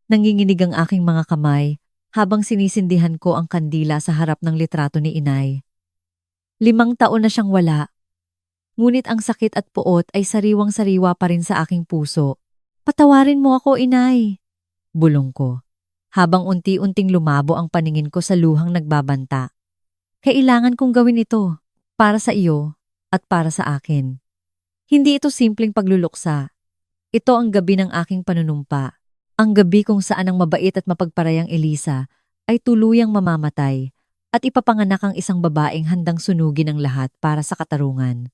Nanginginig ang aking mga kamay habang sinisindihan ko ang kandila sa harap ng litrato ni inay. 5 taon na siyang wala, ngunit ang sakit at puot ay sariwang-sariwa pa rin sa aking puso. Patawarin mo ako, inay, bulong ko, habang unti-unting lumabo ang paningin ko sa luhang nagbabanta. Kailangan kong gawin ito, para sa iyo at para sa akin. Hindi ito simpleng pagluluksa. Ito ang gabi ng aking panunumpa. Ang gabi kung saan ang mabait at mapagparayang Elisa ay tuluyang mamamatay at ipapanganak ang isang babaeng handang sunugin ang lahat para sa katarungan.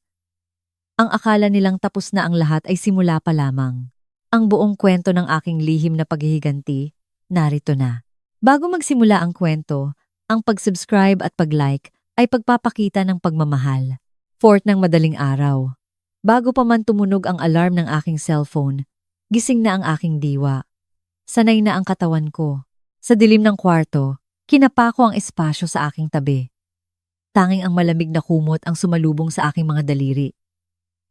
Ang akala nilang tapos na ang lahat ay simula pa lamang. Ang buong kwento ng aking lihim na paghihiganti, narito na. Bago magsimula ang kwento, ang pag-subscribe at pag-like ay pagpapakita ng pagmamahal. Fourth ng madaling araw. Bago pa man tumunog ang alarm ng aking cellphone, gising na ang aking diwa. Sanay na ang katawan ko. Sa dilim ng kwarto, kinapa ko ang espasyo sa aking tabi. Tanging ang malamig na kumot ang sumalubong sa aking mga daliri.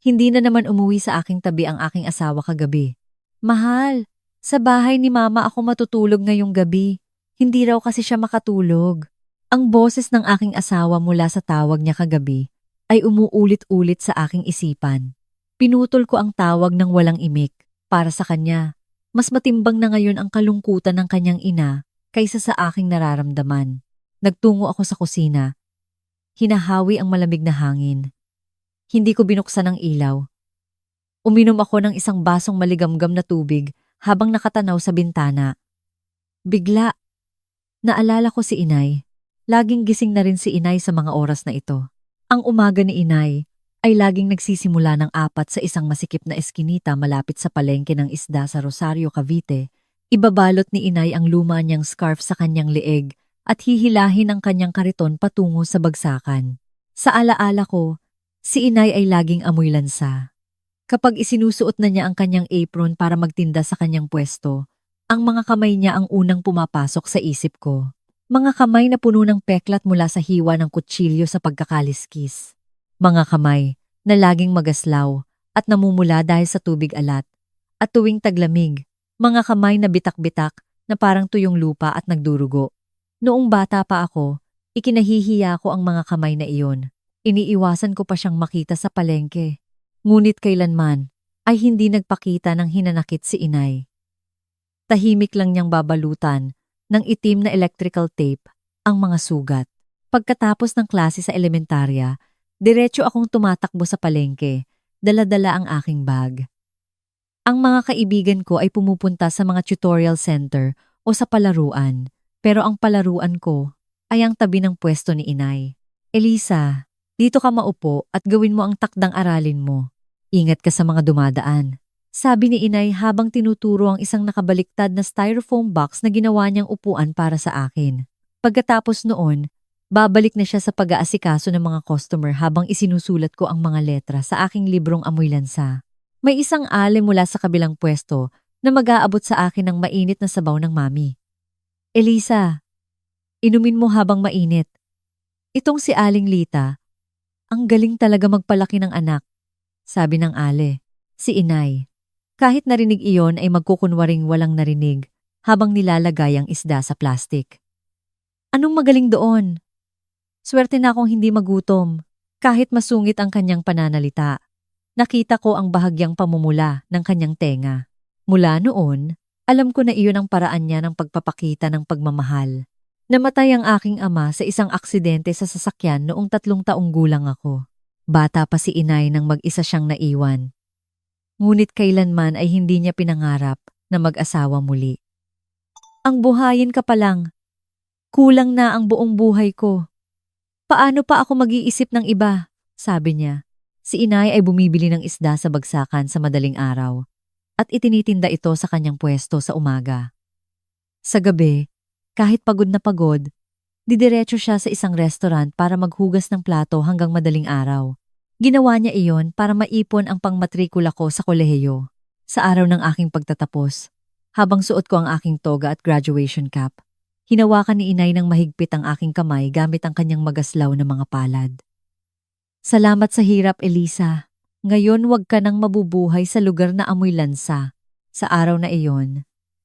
Hindi na naman umuwi sa aking tabi ang aking asawa kagabi. Mahal, sa bahay ni mama ako matutulog ngayong gabi. Hindi raw kasi siya makatulog. Ang boses ng aking asawa mula sa tawag niya kagabi ay umuulit-ulit sa aking isipan. Pinutol ko ang tawag ng walang imik. Para sa kanya, mas matimbang na ngayon ang kalungkutan ng kanyang ina kaysa sa aking nararamdaman. Nagtungo ako sa kusina. Hinahawi ang malamig na hangin. Hindi ko binuksan ang ilaw. Uminom ako ng isang basong maligamgam na tubig habang nakatanaw sa bintana. Bigla, naalala ko si inay. Laging gising na rin si inay sa mga oras na ito. Ang umaga ni inay ay laging nagsisimula ng 4 sa isang masikip na eskinita malapit sa palengke ng isda sa Rosario, Cavite. Ibabalot ni inay ang luma niyang scarf sa kanyang leeg at hihilahin ang kanyang kariton patungo sa bagsakan. Sa alaala ko, si inay ay laging amoy lansa. Kapag isinusuot na niya ang kanyang apron para magtinda sa kanyang pwesto, ang mga kamay niya ang unang pumapasok sa isip ko. Mga kamay na puno ng peklat mula sa hiwa ng kutsilyo sa pagkakaliskis. Mga kamay na laging magaslaw at namumula dahil sa tubig alat. At tuwing taglamig, mga kamay na bitak-bitak na parang tuyong lupa at nagdurugo. Noong bata pa ako, ikinahihiya ko ang mga kamay na iyon. Iniiwasan ko pa siyang makita sa palengke. Ngunit kailanman ay hindi nagpakita ng hinanakit si inay. Tahimik lang niyang babalutan ng itim na electrical tape ang mga sugat. Pagkatapos ng klase sa elementarya, diretso akong tumatakbo sa palengke, dala-dala ang aking bag. Ang mga kaibigan ko ay pumupunta sa mga tutorial center o sa palaruan, pero ang palaruan ko ay ang tabi ng pwesto ni inay. Elisa, dito ka maupo at gawin mo ang takdang aralin mo. Ingat ka sa mga dumadaan. Sabi ni inay habang tinuturo ang isang nakabaliktad na styrofoam box na ginawa niyang upuan para sa akin. Pagkatapos noon, babalik na siya sa pag-aasikaso ng mga customer habang isinusulat ko ang mga letra sa aking librong amoy lansa. May isang ale mula sa kabilang pwesto na mag-aabot sa akin ng mainit na sabaw ng mami. Elisa, inumin mo habang mainit. Itong si Aling Lita, ang galing talaga magpalaki ng anak, sabi ng ale. Si inay. Kahit narinig iyon ay magkukunwaring walang narinig habang nilalagay ang isda sa plastik. Anong magaling doon? Swerte na akong hindi magutom kahit masungit ang kanyang pananalita. Nakita ko ang bahagyang pamumula ng kanyang tenga. Mula noon, alam ko na iyon ang paraan niya ng pagpapakita ng pagmamahal. Namatay ang aking ama sa isang aksidente sa sasakyan noong 3 taong gulang ako. Bata pa si inay nang mag-isa siyang naiwan. Ngunit kailanman ay hindi niya pinangarap na mag-asawa muli. Ang buhayin ka pa lang. Kulang na ang buong buhay ko. Paano pa ako mag-iisip ng iba? Sabi niya. Si inay ay bumibili ng isda sa bagsakan sa madaling araw at itinitinda ito sa kanyang pwesto sa umaga. Sa gabi, kahit pagod na pagod, didiretso siya sa isang restaurant para maghugas ng plato hanggang madaling araw. Ginawa niya iyon para maipon ang pangmatrikula ko sa kolehiyo. Sa araw ng aking pagtatapos, habang suot ko ang aking toga at graduation cap, hinawakan ni inay ng mahigpit ang aking kamay gamit ang kanyang magaslaw na mga palad. Salamat sa hirap, Elisa. Ngayon wag ka nang mabubuhay sa lugar na amoy lansa. Sa araw na iyon,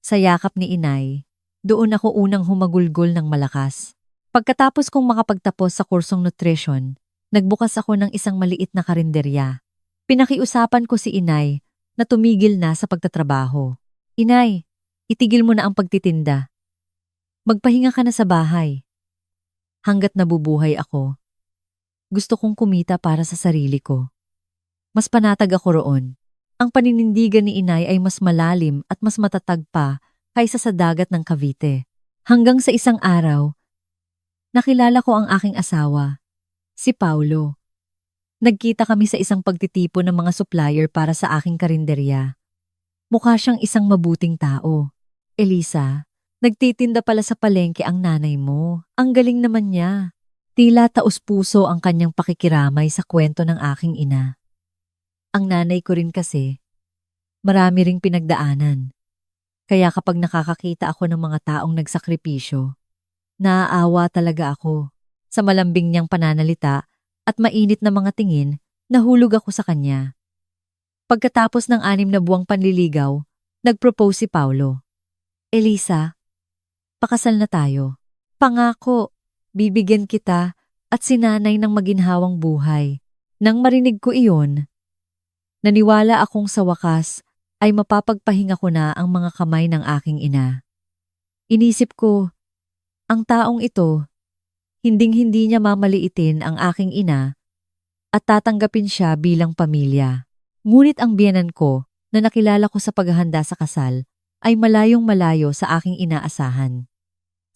Sa yakap ni inay, doon ako unang humagulgol ng malakas. Pagkatapos kong makapagtapos sa kursong nutrition, nagbukas ako ng isang maliit na karinderya. Pinakiusapan ko si inay na tumigil na sa pagtatrabaho. Inay, itigil mo na ang pagtitinda. Magpahinga ka na sa bahay. Hanggat nabubuhay ako, gusto kong kumita para sa sarili ko. Mas panatag ako roon. Ang paninindigan ni inay ay mas malalim at mas matatag pa kaysa sa dagat ng Cavite. Hanggang sa isang araw, nakilala ko ang aking asawa, si Paulo. Nagkita kami sa isang pagtitipon ng mga supplier para sa aking karinderya. Mukha siyang isang mabuting tao. Elisa, nagtitinda pala sa palengke ang nanay mo. Ang galing naman niya. Tila taus-puso ang kanyang pakikiramay sa kwento ng aking ina. Ang nanay ko rin kasi, marami ring pinagdaanan. Kaya kapag nakakakita ako ng mga taong nagsakripisyo, naaawa talaga ako. Sa malambing niyang pananalita at mainit na mga tingin, nahulog ako sa kanya. Pagkatapos ng 6 na buwang panliligaw, nag-propose si Paulo. Elisa, pakasal na tayo. Pangako, bibigyan kita at sinanay ng maginhawang buhay. Nang marinig ko iyon, naniwala akong sa wakas ay mapapagpahinga ko na ang mga kamay ng aking ina. Inisip ko, ang taong ito, hinding-hindi niya mamaliitin ang aking ina at tatanggapin siya bilang pamilya. Ngunit ang biyenan ko na nakilala ko sa paghahanda sa kasal ay malayong-malayo sa aking inaasahan.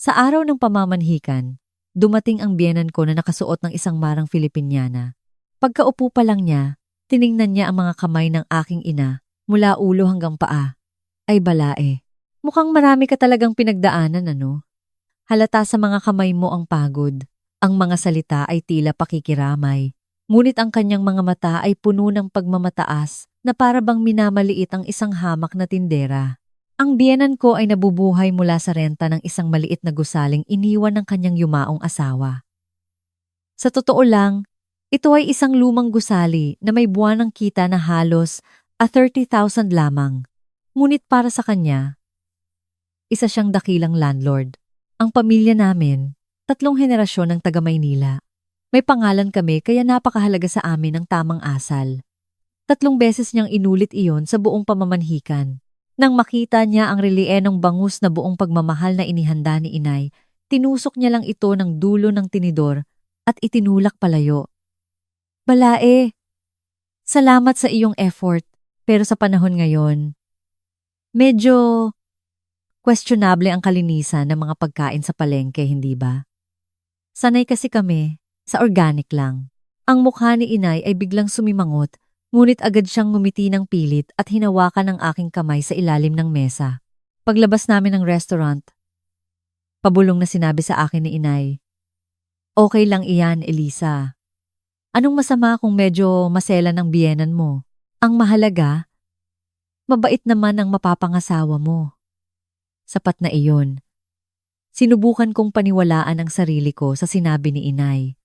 Sa araw ng pamamanhikan, dumating ang biyenan ko na nakasuot ng isang marang Filipiniana. Pagkaupo pa lang niya, tiningnan niya ang mga kamay ng aking ina mula ulo hanggang paa. Ay balae, mukhang marami ka talagang pinagdaanan ano? Halata sa mga kamay mo ang pagod. Ang mga salita ay tila pakikiramay. Ngunit ang kanyang mga mata ay puno ng pagmamataas na para bang minamaliit ang isang hamak na tindera. Ang biyenan ko ay nabubuhay mula sa renta ng isang maliit na gusaling iniwan ng kanyang yumaong asawa. Sa totoo lang, ito ay isang lumang gusali na may buwanang kita na halos 30,000 lamang. Ngunit para sa kanya, isa siyang dakilang landlord. Ang pamilya namin, 3 henerasyon ng taga-Maynila. May pangalan kami kaya napakahalaga sa amin ang tamang asal. 3 beses niyang inulit iyon sa buong pamamanhikan. Nang makita niya ang relyenong bangus na buong pagmamahal na inihanda ni inay, tinusok niya lang ito ng dulo ng tinidor at itinulak palayo. Balae, salamat sa iyong effort, pero sa panahon ngayon, medyo questionable ang kalinisan ng mga pagkain sa palengke, hindi ba? Sanay kasi kami sa organic lang. Ang mukha ni inay ay biglang sumimangot, ngunit agad siyang ngumiti ng pilit at hinawakan ang aking kamay sa ilalim ng mesa. Paglabas namin ng restaurant, pabulong na sinabi sa akin ni inay, "Okay lang iyan, Elisa. Anong masama kung medyo masela ng biyenan mo? Ang mahalaga, mabait naman ang mapapangasawa mo." Sapat na iyon. Sinubukan kong paniwalaan ang sarili ko sa sinabi ni inay.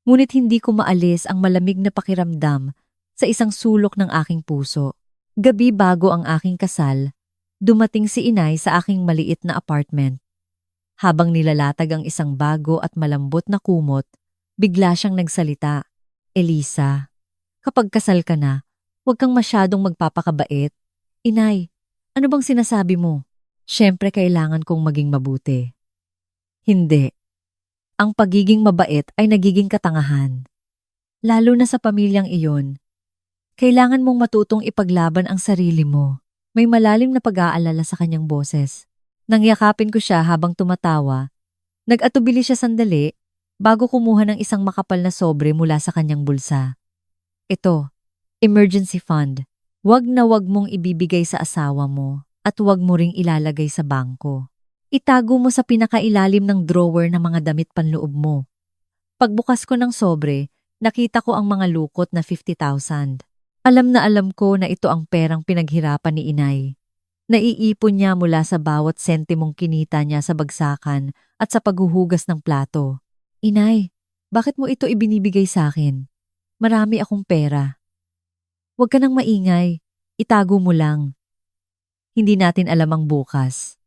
Ngunit hindi ko maalis ang malamig na pakiramdam sa isang sulok ng aking puso. Gabi bago ang aking kasal, dumating si inay sa aking maliit na apartment. Habang nilalatag ang isang bago at malambot na kumot, bigla siyang nagsalita. Elisa, kapag kasal ka na, huwag kang masyadong magpapakabait. Inay, ano bang sinasabi mo? Siyempre kailangan kong maging mabuti. Hindi. Ang pagiging mabait ay nagiging katangahan. Lalo na sa pamilyang iyon. Kailangan mong matutong ipaglaban ang sarili mo. May malalim na pag-aalala sa kanyang boses. Nang yakapin ko siya habang tumatawa, nag-atubili siya sandali bago kumuha ng isang makapal na sobre mula sa kanyang bulsa. Ito, emergency fund. Wag na wag mong ibibigay sa asawa mo at wag mo ring ilalagay sa bangko. Itago mo sa pinakailalim ng drawer ng mga damit panloob mo. Pagbukas ko ng sobre, nakita ko ang mga lukot na 50,000. Alam na alam ko na ito ang perang pinaghirapan ni inay. Naiipon niya mula sa bawat sentimong kinita niya sa bagsakan at sa paghuhugas ng plato. Inay, bakit mo ito ibinibigay sa akin? Marami akong pera. Huwag ka nang maingay, itago mo lang. Hindi natin alam ang bukas.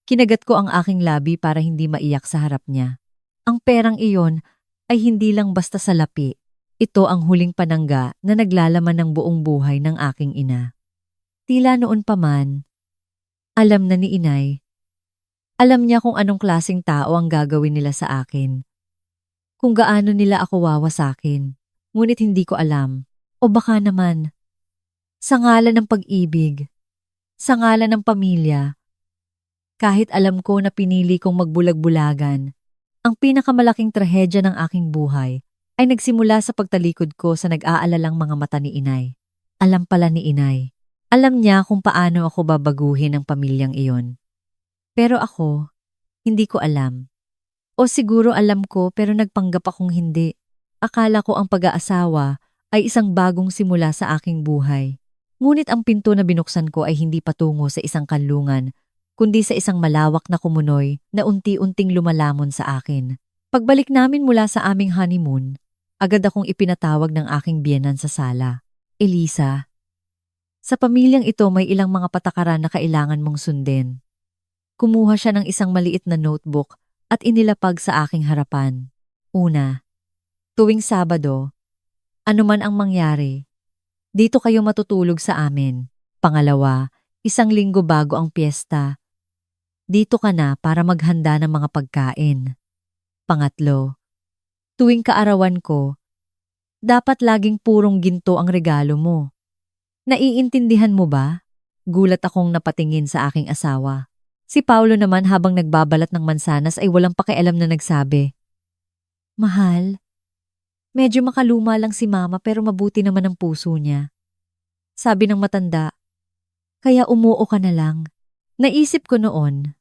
Kinagat ko ang aking labi para hindi maiyak sa harap niya. Ang perang iyon ay hindi lang basta salapi. Ito ang huling panangga na naglalaman ng buong buhay ng aking ina. Tila noon pa man, alam na ni inay. Alam niya kung anong klaseng tao ang gagawin nila sa akin. Kung gaano nila ako wawasakin. Ngunit hindi ko alam. O baka naman, sa ngalan ng pag-ibig, sa ngalan ng pamilya, kahit alam ko na pinili kong magbulag-bulagan, ang pinakamalaking trahedya ng aking buhay ay nagsimula sa pagtalikod ko sa nag-aalalang mga mata ni inay. Alam pala ni inay. Alam niya kung paano ako babaguhin ng pamilyang iyon. Pero ako, hindi ko alam. O siguro alam ko pero nagpanggap akong hindi. Akala ko ang pag-aasawa ay isang bagong simula sa aking buhay. Ngunit ang pinto na binuksan ko ay hindi patungo sa isang kanlungan, kundi sa isang malawak na kumunoy na unti-unting lumalamon sa akin. Pagbalik namin mula sa aming honeymoon, agad akong ipinatawag ng aking biyenan sa sala. Elisa, sa pamilyang ito may ilang mga patakaran na kailangan mong sundin. Kumuha siya ng isang maliit na notebook at inilapag sa aking harapan. Una, tuwing Sabado, anuman ang mangyari, dito kayo matutulog sa amin. Pangalawa, isang linggo bago ang piyesta, dito ka na para maghanda ng mga pagkain. Pangatlo, tuwing kaarawan ko, dapat laging purong ginto ang regalo mo. Naiintindihan mo ba? Gulat akong napatingin sa aking asawa. Si Paulo naman habang nagbabalat ng mansanas ay walang pakialam na nagsabi, Mahal, medyo makaluma lang si Mama pero mabuti naman ang puso niya. Sabi ng matanda, kaya umuo ka na lang. Naisip ko noon,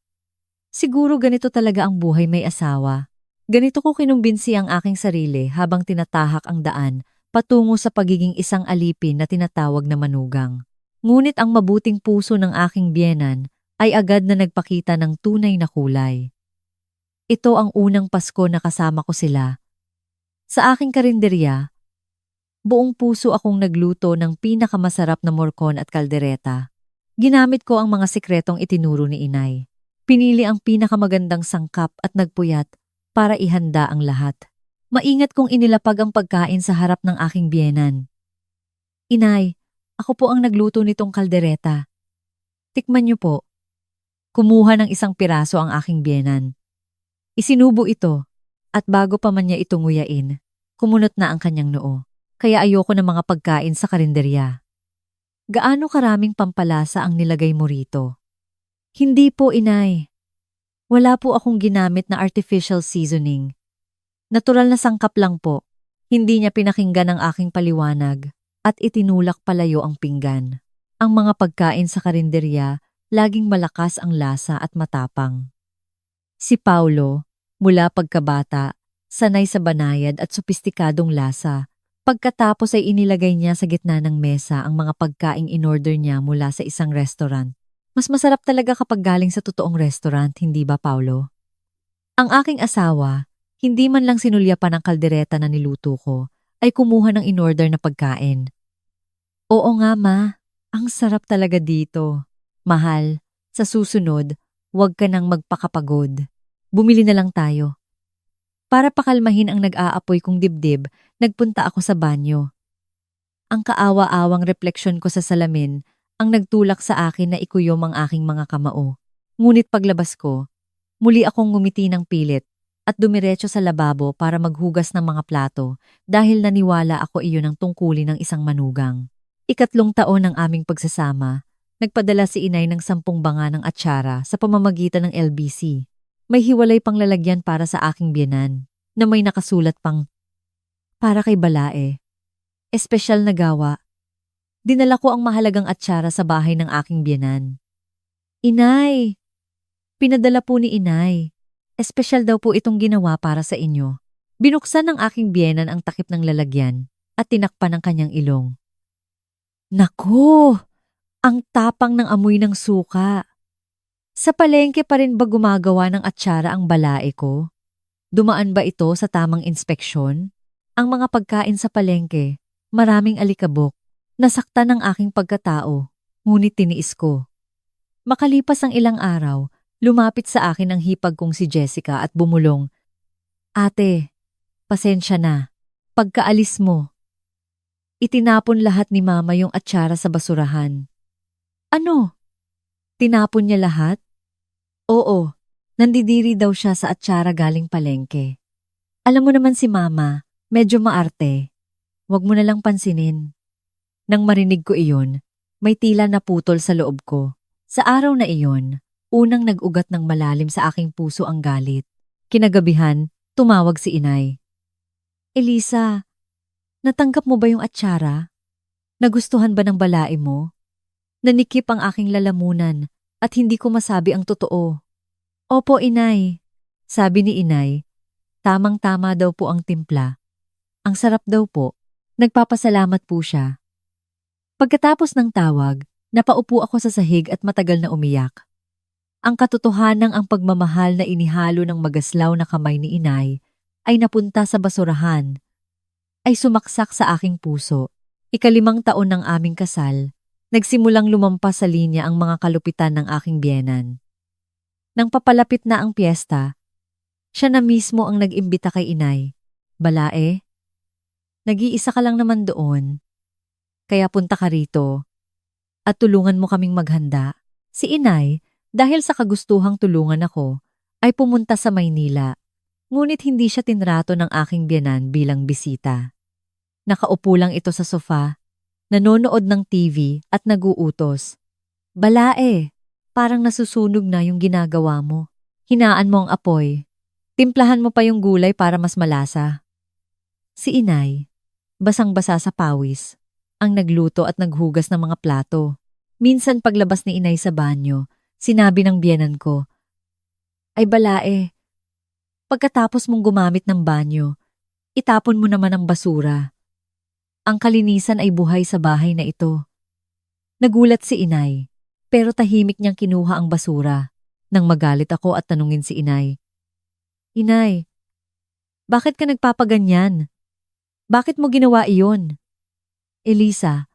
siguro ganito talaga ang buhay may asawa. Ganito ko kinumbinsi ang aking sarili habang tinatahak ang daan patungo sa pagiging isang alipin na tinatawag na manugang. Ngunit ang mabuting puso ng aking biyenan ay agad na nagpakita ng tunay na kulay. Ito ang unang Pasko na kasama ko sila. Sa aking karinderya, buong puso akong nagluto ng pinakamasarap na morcon at kaldereta. Ginamit ko ang mga sikretong itinuro ni inay. Pinili ang pinakamagandang sangkap at nagpuyat para ihanda ang lahat. Maingat kong inilapag ang pagkain sa harap ng aking biyenan. Inay, ako po ang nagluto nitong kaldereta. Tikman niyo po. Kumuha ng isang piraso ang aking biyenan. Isinubo ito, at bago pa man niya ito nguyain, kumunot na ang kanyang noo. Kaya ayoko ng mga pagkain sa karinderya. Gaano karaming pampalasa ang nilagay mo rito? Hindi po, inay. Wala po akong ginamit na artificial seasoning. Natural na sangkap lang po. Hindi niya pinakinggan ang aking paliwanag at itinulak palayo ang pinggan. Ang mga pagkain sa karinderya, laging malakas ang lasa at matapang. Si Paulo, mula pagkabata, sanay sa banayad at sopistikadong lasa. Pagkatapos ay inilagay niya sa gitna ng mesa ang mga pagkaing in-order niya mula sa isang restaurant. Mas masarap talaga kapag galing sa totoong restaurant, hindi ba, Paulo? Ang aking asawa, hindi man lang sinulyapan ang kaldereta na niluto ko, ay kumuha ng in-order na pagkain. Oo nga, ma. Ang sarap talaga dito. Mahal, sa susunod, huwag ka nang magpakapagod. Bumili na lang tayo. Para pakalmahin ang nag-aapoy kong dibdib, nagpunta ako sa banyo. Ang kaawa-awang refleksyon ko sa salamin ang nagtulak sa akin na ikuyom ang aking mga kamao. Ngunit paglabas ko, muli akong ngumiti ng pilit at dumiretso sa lababo para maghugas ng mga plato dahil naniwala ako iyon ang tungkulin ng isang manugang. 3 taon ng aming pagsasama, nagpadala si inay ng 10 banga ng atsara sa pamamagitan ng LBC. May hiwalay pang lalagyan para sa aking biyenan na may nakasulat pang para kay Balae. Espesyal na gawa. Dinala ko ang mahalagang atsara sa bahay ng aking biyenan. Inay! Pinadala po ni inay. Espesyal daw po itong ginawa para sa inyo. Binuksan ng aking biyenan ang takip ng lalagyan at tinakpan ang kanyang ilong. Naku! Ang tapang ng amoy ng suka. Sa palengke pa rin ba gumagawa ng atsara ang Balae ko? Dumaan ba ito sa tamang inspeksyon? Ang mga pagkain sa palengke, maraming alikabok. Nasaktan ang aking pagkatao, ngunit tiniis ko. Makalipas ang ilang araw, lumapit sa akin ang hipag kong si Jessica at bumulong, "Ate, pasensya na. Pagkaalis mo, itinapon lahat ni Mama yung atsara sa basurahan." "Ano? Tinapon niya lahat?" "Oo, nandidiri daw siya sa atsara galing palengke. Alam mo naman si Mama, medyo maarte. Huwag mo na lang pansinin." Nang marinig ko iyon, may tila naputol sa loob ko. Sa araw na iyon, unang nag-ugat ng malalim sa aking puso ang galit. Kinagabihan, tumawag si Inay. "Elisa, natanggap mo ba yung atsara? Nagustuhan ba ng balae mo?" Nanikip ang aking lalamunan at hindi ko masabi ang totoo. "Opo, Inay." Sabi ni Inay, tamang-tama daw po ang timpla. Ang sarap daw po. Nagpapasalamat po siya. Pagkatapos ng tawag, napaupo ako sa sahig at matagal na umiyak. Ang katotohanang ang pagmamahal na inihalo ng magaslaw na kamay ni Inay ay napunta sa basurahan, ay sumaksak sa aking puso. 5 taon ng aming kasal, nagsimulang lumampas sa linya ang mga kalupitan ng aking biyenan. Nang papalapit na ang piyesta, siya na mismo ang nag-imbita kay Inay. "Balae, nag-iisa ka lang naman doon. Kaya punta ka rito at tulungan mo kaming maghanda." Si Inay, dahil sa kagustuhang tulungan ako, ay pumunta sa Maynila. Ngunit hindi siya tinrato ng aking biyenan bilang bisita. Nakaupo lang ito sa sofa, nanonood ng TV at naguutos. "Balae, parang nasusunog na yung ginagawa mo. Hinaan mo ang apoy. Timplahan mo pa yung gulay para mas malasa." Si Inay, basang-basa sa pawis, ang nagluto at naghugas ng mga plato. Minsan paglabas ni Inay sa banyo, sinabi ng biyenan ko, "Ay balae, pagkatapos mong gumamit ng banyo, itapon mo naman ang basura. Ang kalinisan ay buhay sa bahay na ito." Nagulat si Inay, pero tahimik niyang kinuha ang basura. Nang magalit ako at tanungin si Inay, "Inay, bakit ka nagpapaganyan? Bakit mo ginawa iyon?" "Elisa,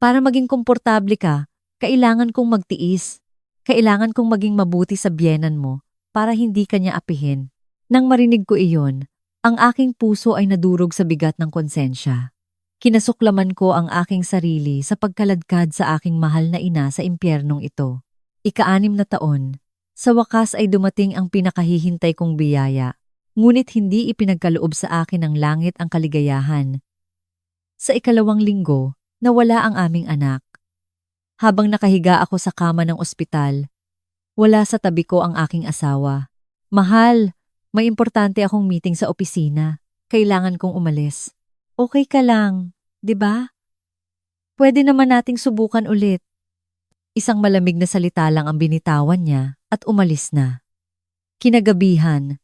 para maging komportable ka, kailangan kong magtiis. Kailangan kong maging mabuti sa biyenan mo para hindi kanya apihin." Nang marinig ko iyon, ang aking puso ay nadurog sa bigat ng konsensya. Kinasuklaman ko ang aking sarili sa pagkaladkad sa aking mahal na ina sa impyernong ito. 6 na taon, sa wakas ay dumating ang pinakahihintay kong biyaya, ngunit hindi ipinagkaloob sa akin ng langit ang kaligayahan. Sa 2 linggo, nawala ang aming anak. Habang nakahiga ako sa kama ng ospital, wala sa tabi ko ang aking asawa. "Mahal, may importante akong meeting sa opisina. Kailangan kong umalis." "Okay ka lang, di ba? Pwede naman nating subukan ulit." Isang malamig na salita lang ang binitawan niya at umalis na. Kinagabihan,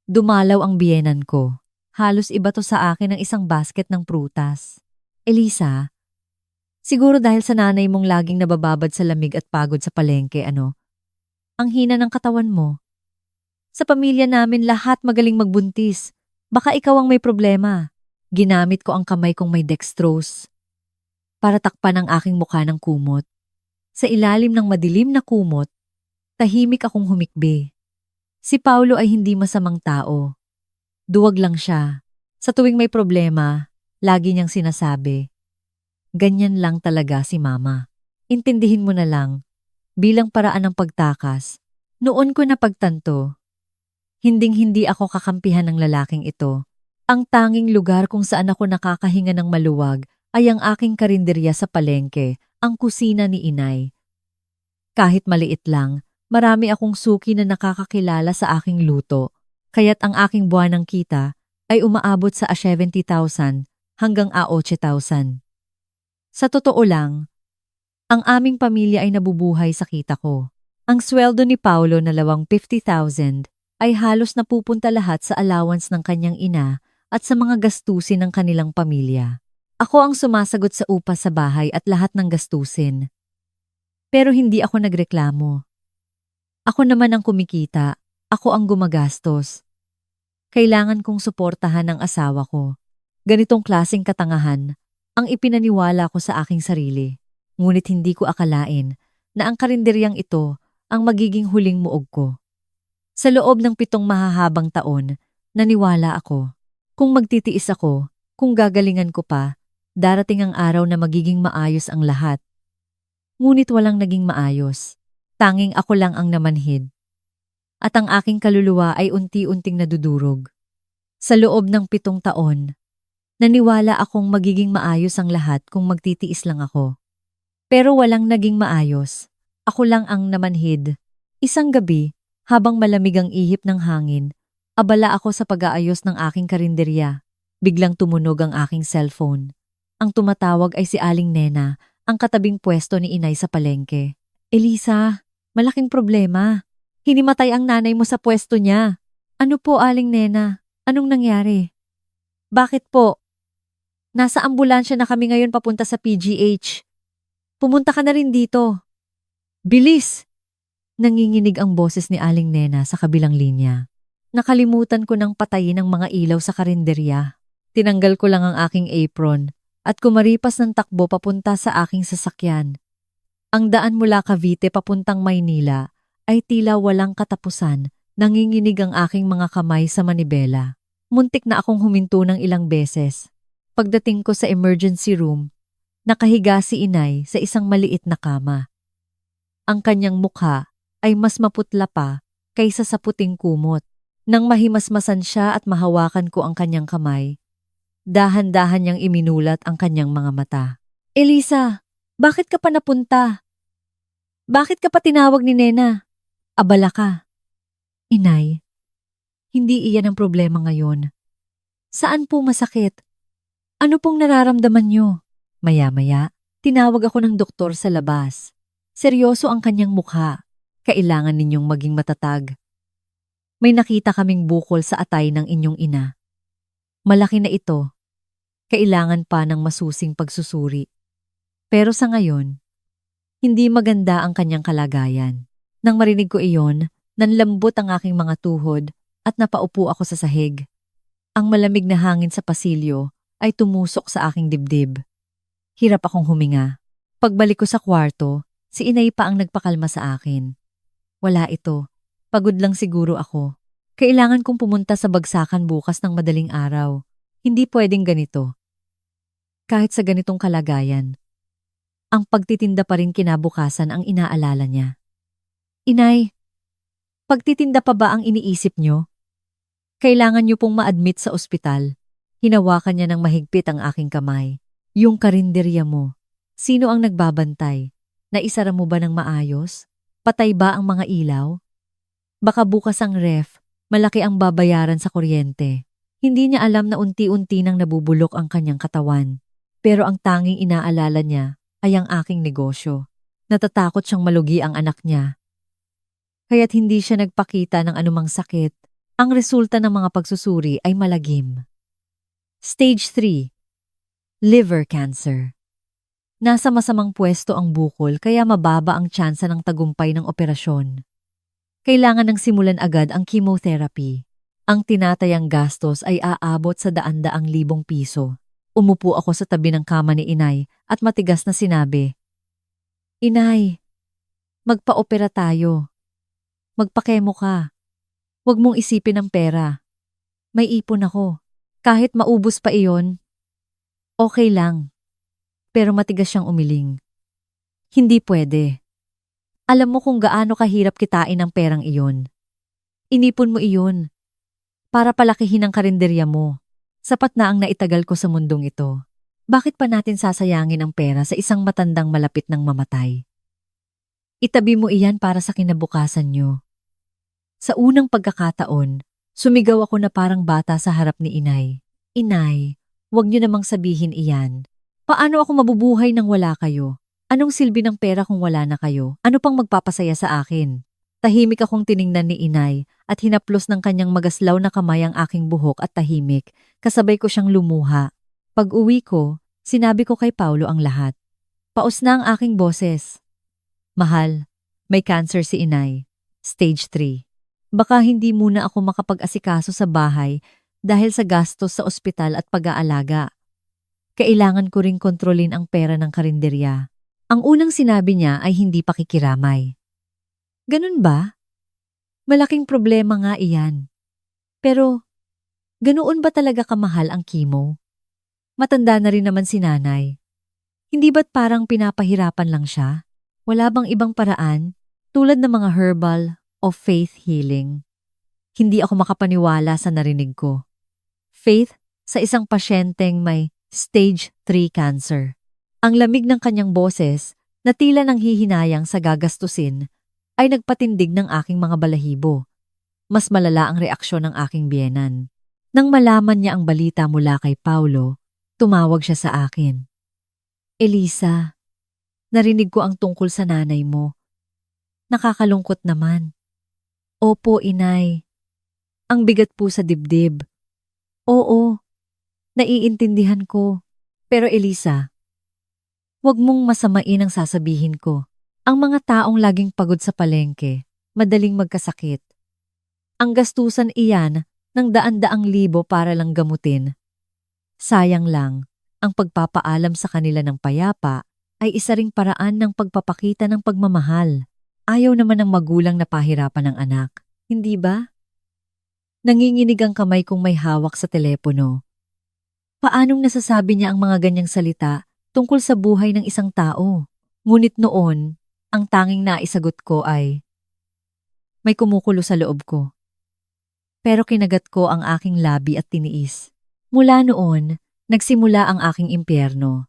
dumalaw ang biyenan ko. Halos iba to sa akin ng isang basket ng prutas. "Elisa, siguro dahil sa nanay mong laging nabababad sa lamig at pagod sa palengke, ano? Ang hina ng katawan mo. Sa pamilya namin lahat magaling magbuntis. Baka ikaw ang may problema." Ginamit ko ang kamay kong may dextrose para takpan ang aking mukha ng kumot. Sa ilalim ng madilim na kumot, tahimik akong humikbi. Si Paulo ay hindi masamang tao. Duwag lang siya. Sa tuwing may problema, lagi niyang sinasabi, "Ganyan lang talaga si Mama. Intindihin mo na lang." Bilang paraan ng pagtakas, noon ko napagtanto, hinding-hindi ako kakampihan ng lalaking ito. Ang tanging lugar kung saan ako nakakahinga ng maluwag ay ang aking karinderya sa palengke, ang kusina ni Inay. Kahit maliit lang, marami akong suki na nakakakilala sa aking luto, kaya't ang aking buwanang kita ay umaabot sa 70,000 hanggang 80,000. Sa totoo lang, ang aming pamilya ay nabubuhay sa kita ko. Ang sweldo ni Paulo na lawang 50,000 ay halos napupunta lahat sa allowance ng kanyang ina at sa mga gastusin ng kanilang pamilya. Ako ang sumasagot sa upa sa bahay at lahat ng gastusin. Pero hindi ako nagreklamo. Ako naman ang kumikita, ako ang gumagastos. Kailangan kong suportahan ang asawa ko. Ganitong klaseng katangahan ang ipinaniwala ko sa aking sarili. Ngunit hindi ko akalain na ang karinderyang ito ang magiging huling muog ko. Sa loob ng 7 mahahabang taon, naniwala ako. Kung magtitiis ako, kung gagalingan ko pa, darating ang araw na magiging maayos ang lahat. Ngunit walang naging maayos. Tanging ako lang ang namanhid. At ang aking kaluluwa ay unti-unting nadudurog. Sa loob ng 7 taon, naniwala akong magiging maayos ang lahat kung magtitiis lang ako. Pero walang naging maayos. Ako lang ang namanhid. Isang gabi, habang malamig ang ihip ng hangin, abala ako sa pag-aayos ng aking karinderya. Biglang tumunog ang aking cellphone. Ang tumatawag ay si Aling Nena, ang katabing pwesto ni Inay sa palengke. Elisa, malaking problema. Hinimatay ang nanay mo sa pwesto niya. Ano po, Aling Nena? Anong nangyari? Bakit po? Nasa ambulansya na kami ngayon papunta sa PGH. Pumunta ka na rin dito. Bilis! Nanginginig ang boses ni Aling Nena sa kabilang linya. Nakalimutan ko nang patayin ang mga ilaw sa karinderya. Tinanggal ko lang ang aking apron at kumaripas ng takbo papunta sa aking sasakyan. Ang daan mula Cavite papuntang Maynila ay tila walang katapusan. Nanginginig ang aking mga kamay sa manibela. Muntik na akong huminto ng ilang beses. Pagdating ko sa emergency room, nakahiga si Inay sa isang maliit na kama. Ang kanyang mukha ay mas maputla pa kaysa sa puting kumot. Nang mahimasmasan siya at mahawakan ko ang kanyang kamay, dahan-dahan niyang iminulat ang kanyang mga mata. Elisa, bakit ka pa napunta? Bakit ka pa tinawag ni Nena? Abala ka. Inay, hindi iyan ang problema ngayon. Saan po masakit? Ano pong nararamdaman niyo? Maya-maya, tinawag ako ng doktor sa labas. Seryoso ang kanyang mukha. Kailangan ninyong maging matatag. May nakita kaming bukol sa atay ng inyong ina. Malaki na ito. Kailangan pa ng masusing pagsusuri. Pero sa ngayon, hindi maganda ang kanyang kalagayan. Nang marinig ko iyon, nanlambot ang aking mga tuhod at napaupo ako sa sahig. Ang malamig na hangin sa pasilyo ay tumusok sa aking dibdib. Hirap akong huminga. Pagbalik ko sa kwarto, si Inay pa ang nagpakalma sa akin. Wala ito. Pagod lang siguro ako. Kailangan kong pumunta sa bagsakan bukas ng madaling araw. Hindi pwedeng ganito. Kahit sa ganitong kalagayan, ang pagtitinda pa rin kinabukasan ang inaalala niya. Inay, pagtitinda pa ba ang iniisip niyo? Kailangan niyo pong ma-admit sa ospital. Hinawakan niya ng mahigpit ang aking kamay. Yung karinderya mo. Sino ang nagbabantay? Naisara mo ba ng maayos? Patay ba ang mga ilaw? Baka bukas ang ref, malaki ang babayaran sa kuryente. Hindi niya alam na unti-unti nang nabubulok ang kanyang katawan. Pero ang tanging inaalala niya ay ang aking negosyo. Natatakot siyang malugi ang anak niya. Kaya't hindi siya nagpakita ng anumang sakit. Ang resulta ng mga pagsusuri ay malagim. Stage 3. Liver cancer. Nasa masamang pwesto ang bukol kaya mababa ang tsansa ng tagumpay ng operasyon. Kailangan ng simulan agad ang chemotherapy. Ang tinatayang gastos ay aabot sa daan-daang libong piso. Umupo ako sa tabi ng kama ni Inay at matigas na sinabi, Inay, magpa-opera tayo. Magpakemo ka. Huwag mong isipin ang pera. May ipon ako. Kahit maubos pa iyon, okay lang. Pero matigas siyang umiling. Hindi pwede. Alam mo kung gaano kahirap kitain ang perang iyon. Inipon mo iyon. Para palakihin ang karinderya mo. Sapat na ang naitagal ko sa mundong ito. Bakit pa natin sasayangin ang pera sa isang matandang malapit ng mamatay? Itabi mo iyan para sa kinabukasan nyo. Sa unang pagkakataon, sumigaw ako na parang bata sa harap ni Inay. Inay, huwag niyo namang sabihin iyan. Paano ako mabubuhay nang wala kayo? Anong silbi ng pera kung wala na kayo? Ano pang magpapasaya sa akin? Tahimik akong tiningnan ni Inay at hinaplos ng kanyang magaslaw na kamay ang aking buhok at tahimik, kasabay ko siyang lumuha. Pag-uwi ko, sinabi ko kay Paulo ang lahat. Paus na ang aking boses. Mahal, may cancer si Inay. Stage 3. Baka hindi muna ako makapag-asikaso sa bahay dahil sa gastos sa ospital at pag-aalaga. Kailangan ko ring kontrolin ang pera ng karinderya. Ang unang sinabi niya ay hindi pakikiramay. Ganun ba? Malaking problema nga iyan. Pero, ganoon ba talaga kamahal ang chemo? Matanda na rin naman si nanay. Hindi ba't parang pinapahirapan lang siya? Wala bang ibang paraan, tulad ng mga herbal o faith healing? Hindi ako makapaniwala sa narinig ko. Faith sa isang pasyenteng may stage 3 cancer. Ang lamig ng kanyang boses na tila nang hihinayang sa gagastusin ay nagpatindig ng aking mga balahibo. Mas malala ang reaksyon ng aking biyenan. Nang malaman niya ang balita mula kay Paulo, tumawag siya sa akin. Elisa, narinig ko ang tungkol sa nanay mo. Nakakalungkot naman. Opo, inay. Ang bigat po sa dibdib. Oo, naiintindihan ko. Pero Elisa, huwag mong masamain ang sasabihin ko. Ang mga taong laging pagod sa palengke, madaling magkasakit. Ang gastusan iyan ng daan-daang libo para lang gamutin. Sayang lang, ang pagpapaalam sa kanila ng payapa ay isa ring paraan ng pagpapakita ng pagmamahal. Ayaw naman ng magulang na pahirapan ng anak, hindi ba? Nanginginig ang kamay kong may hawak sa telepono. Paanong nasasabi niya ang mga ganyang salita tungkol sa buhay ng isang tao? Ngunit noon, ang tanging naisagot ko ay, may kumukulo sa loob ko. Pero kinagat ko ang aking labi at tiniis. Mula noon, nagsimula ang aking impyerno.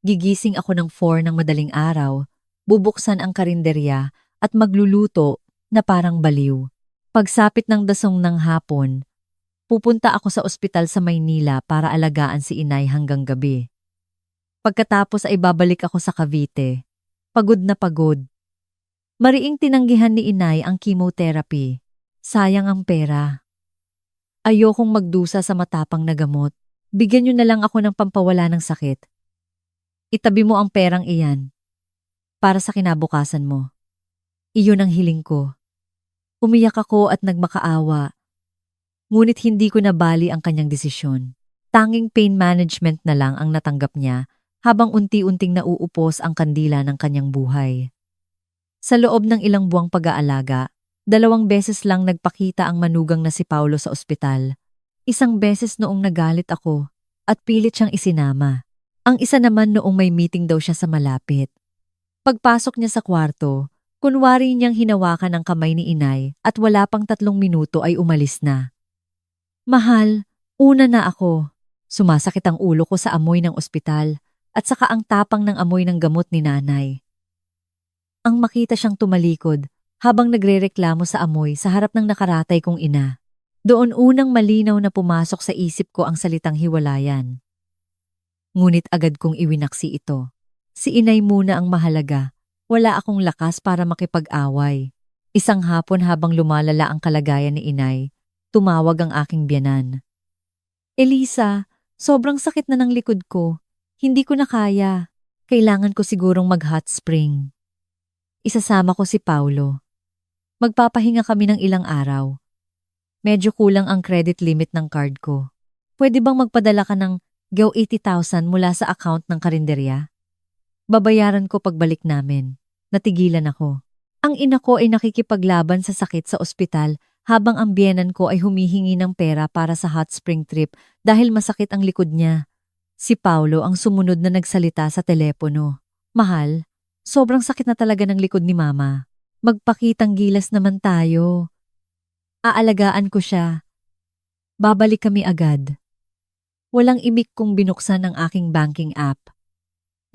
Gigising ako ng 4 ng madaling araw, bubuksan ang karinderya at magluluto na parang baliw. Pagsapit ng dasong ng hapon, pupunta ako sa ospital sa Maynila para alagaan si inay hanggang gabi. Pagkatapos ay babalik ako sa Cavite. Pagod na pagod. Mariing tinanggihan ni inay ang chemotherapy. Sayang ang pera. Ayokong magdusa sa matapang na gamot. Bigyan niyo na lang ako ng pampawala ng sakit. Itabi mo ang perang iyan. Para sa kinabukasan mo. Iyon ang hiling ko. Umiyak ako at nagmakaawa. Ngunit hindi ko nabali ang kanyang desisyon. Tanging pain management na lang ang natanggap niya habang unti-unting nauupos ang kandila ng kanyang buhay. Sa loob ng ilang buwang pag-aalaga, 2 beses lang nagpakita ang manugang na si Paulo sa ospital. Isang beses noong nagalit ako at pilit siyang isinama. Ang isa naman noong may meeting daw siya sa malapit. Pagpasok niya sa kwarto, kunwari niyang hinawakan ang kamay ni inay at wala pang 3 minuto ay umalis na. Mahal, una na ako. Sumasakit ang ulo ko sa amoy ng ospital at saka ang tapang ng amoy ng gamot ni nanay. Ang makita siyang tumalikod habang nagrereklamo sa amoy sa harap ng nakaratay kong ina. Doon unang malinaw na pumasok sa isip ko ang salitang hiwalayan. Ngunit agad kong iwinaksi ito. Si inay muna ang mahalaga. Wala akong lakas para makipag-away. Isang hapon habang lumalala ang kalagayan ni inay, tumawag ang aking biyanan. Elisa, sobrang sakit na ng likod ko. Hindi ko na kaya. Kailangan ko sigurong mag-hot spring. Isasama ko si Paulo. Magpapahinga kami ng ilang araw. Medyo kulang ang credit limit ng card ko. Pwede bang magpadala ka ng 80,000 mula sa account ng karinderya? Babayaran ko pagbalik namin. Natigilan ako. Ang ina ko ay nakikipaglaban sa sakit sa ospital habang ang biyenan ko ay humihingi ng pera para sa hot spring trip dahil masakit ang likod niya. Si Paulo ang sumunod na nagsalita sa telepono. Mahal, sobrang sakit na talaga ng likod ni Mama. Magpakitang gilas naman tayo. Aalagaan ko siya. Babalik kami agad. Walang imik kong binuksan ang aking banking app.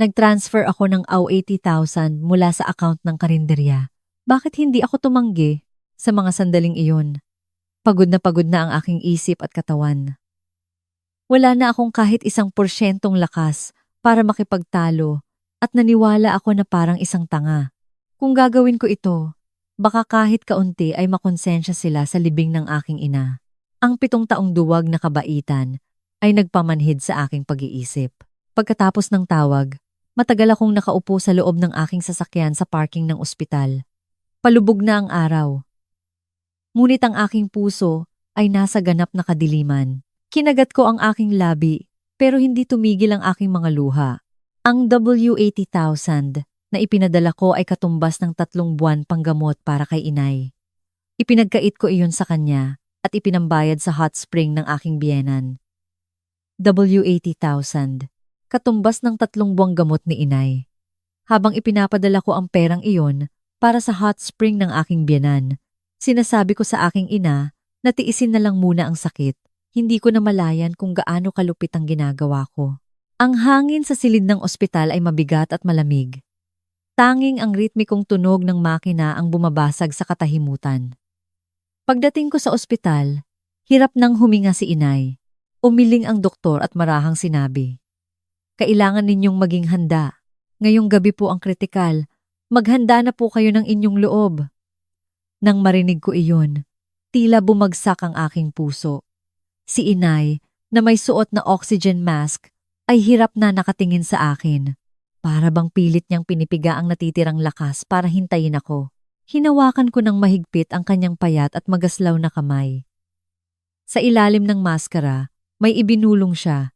Nag-transfer ako ng 80,000 mula sa account ng karinderya. Bakit hindi ako tumanggi sa mga sandaling iyon? Pagod na ang aking isip at katawan. Wala na akong kahit 1% lakas para makipagtalo at naniwala ako na parang isang tanga. Kung gagawin ko ito, baka kahit kaunti ay makonsensya sila sa libing ng aking ina. Ang 7 taong duwag na kabaitan ay nagpamanhid sa aking pag-iisip. Pagkatapos ng tawag, matagal akong nakaupo sa loob ng aking sasakyan sa parking ng ospital. Palubog na ang araw. Ngunit ang aking puso ay nasa ganap na kadiliman. Kinagat ko ang aking labi pero hindi tumigil ang aking mga luha. Ang W80,000 na ipinadala ko ay katumbas ng 3 buwan panggamot para kay inay. Ipinagkait ko iyon sa kanya at ipinambayad sa hot spring ng aking biyenan. W80,000, katumbas ng 3 buwang gamot ni inay. Habang ipinapadala ko ang perang iyon para sa hot spring ng aking biyenan, sinasabi ko sa aking ina na tiisin na lang muna ang sakit. Hindi ko na malayan kung gaano kalupit ang ginagawa ko. Ang hangin sa silid ng ospital ay mabigat at malamig. Tanging ang ritmikong tunog ng makina ang bumabasag sa katahimutan. Pagdating ko sa ospital, hirap nang huminga si inay. Umiling ang doktor at marahang sinabi, "Kailangan ninyong maging handa. Ngayong gabi po ang kritikal. Maghanda na po kayo ng inyong loob." Nang marinig ko iyon, tila bumagsak ang aking puso. Si inay, na may suot na oxygen mask, ay hirap na nakatingin sa akin. Para bang pilit niyang pinipiga ang natitirang lakas para hintayin ako. Hinawakan ko ng mahigpit ang kanyang payat at magaslaw na kamay. Sa ilalim ng maskara, may ibinulong siya.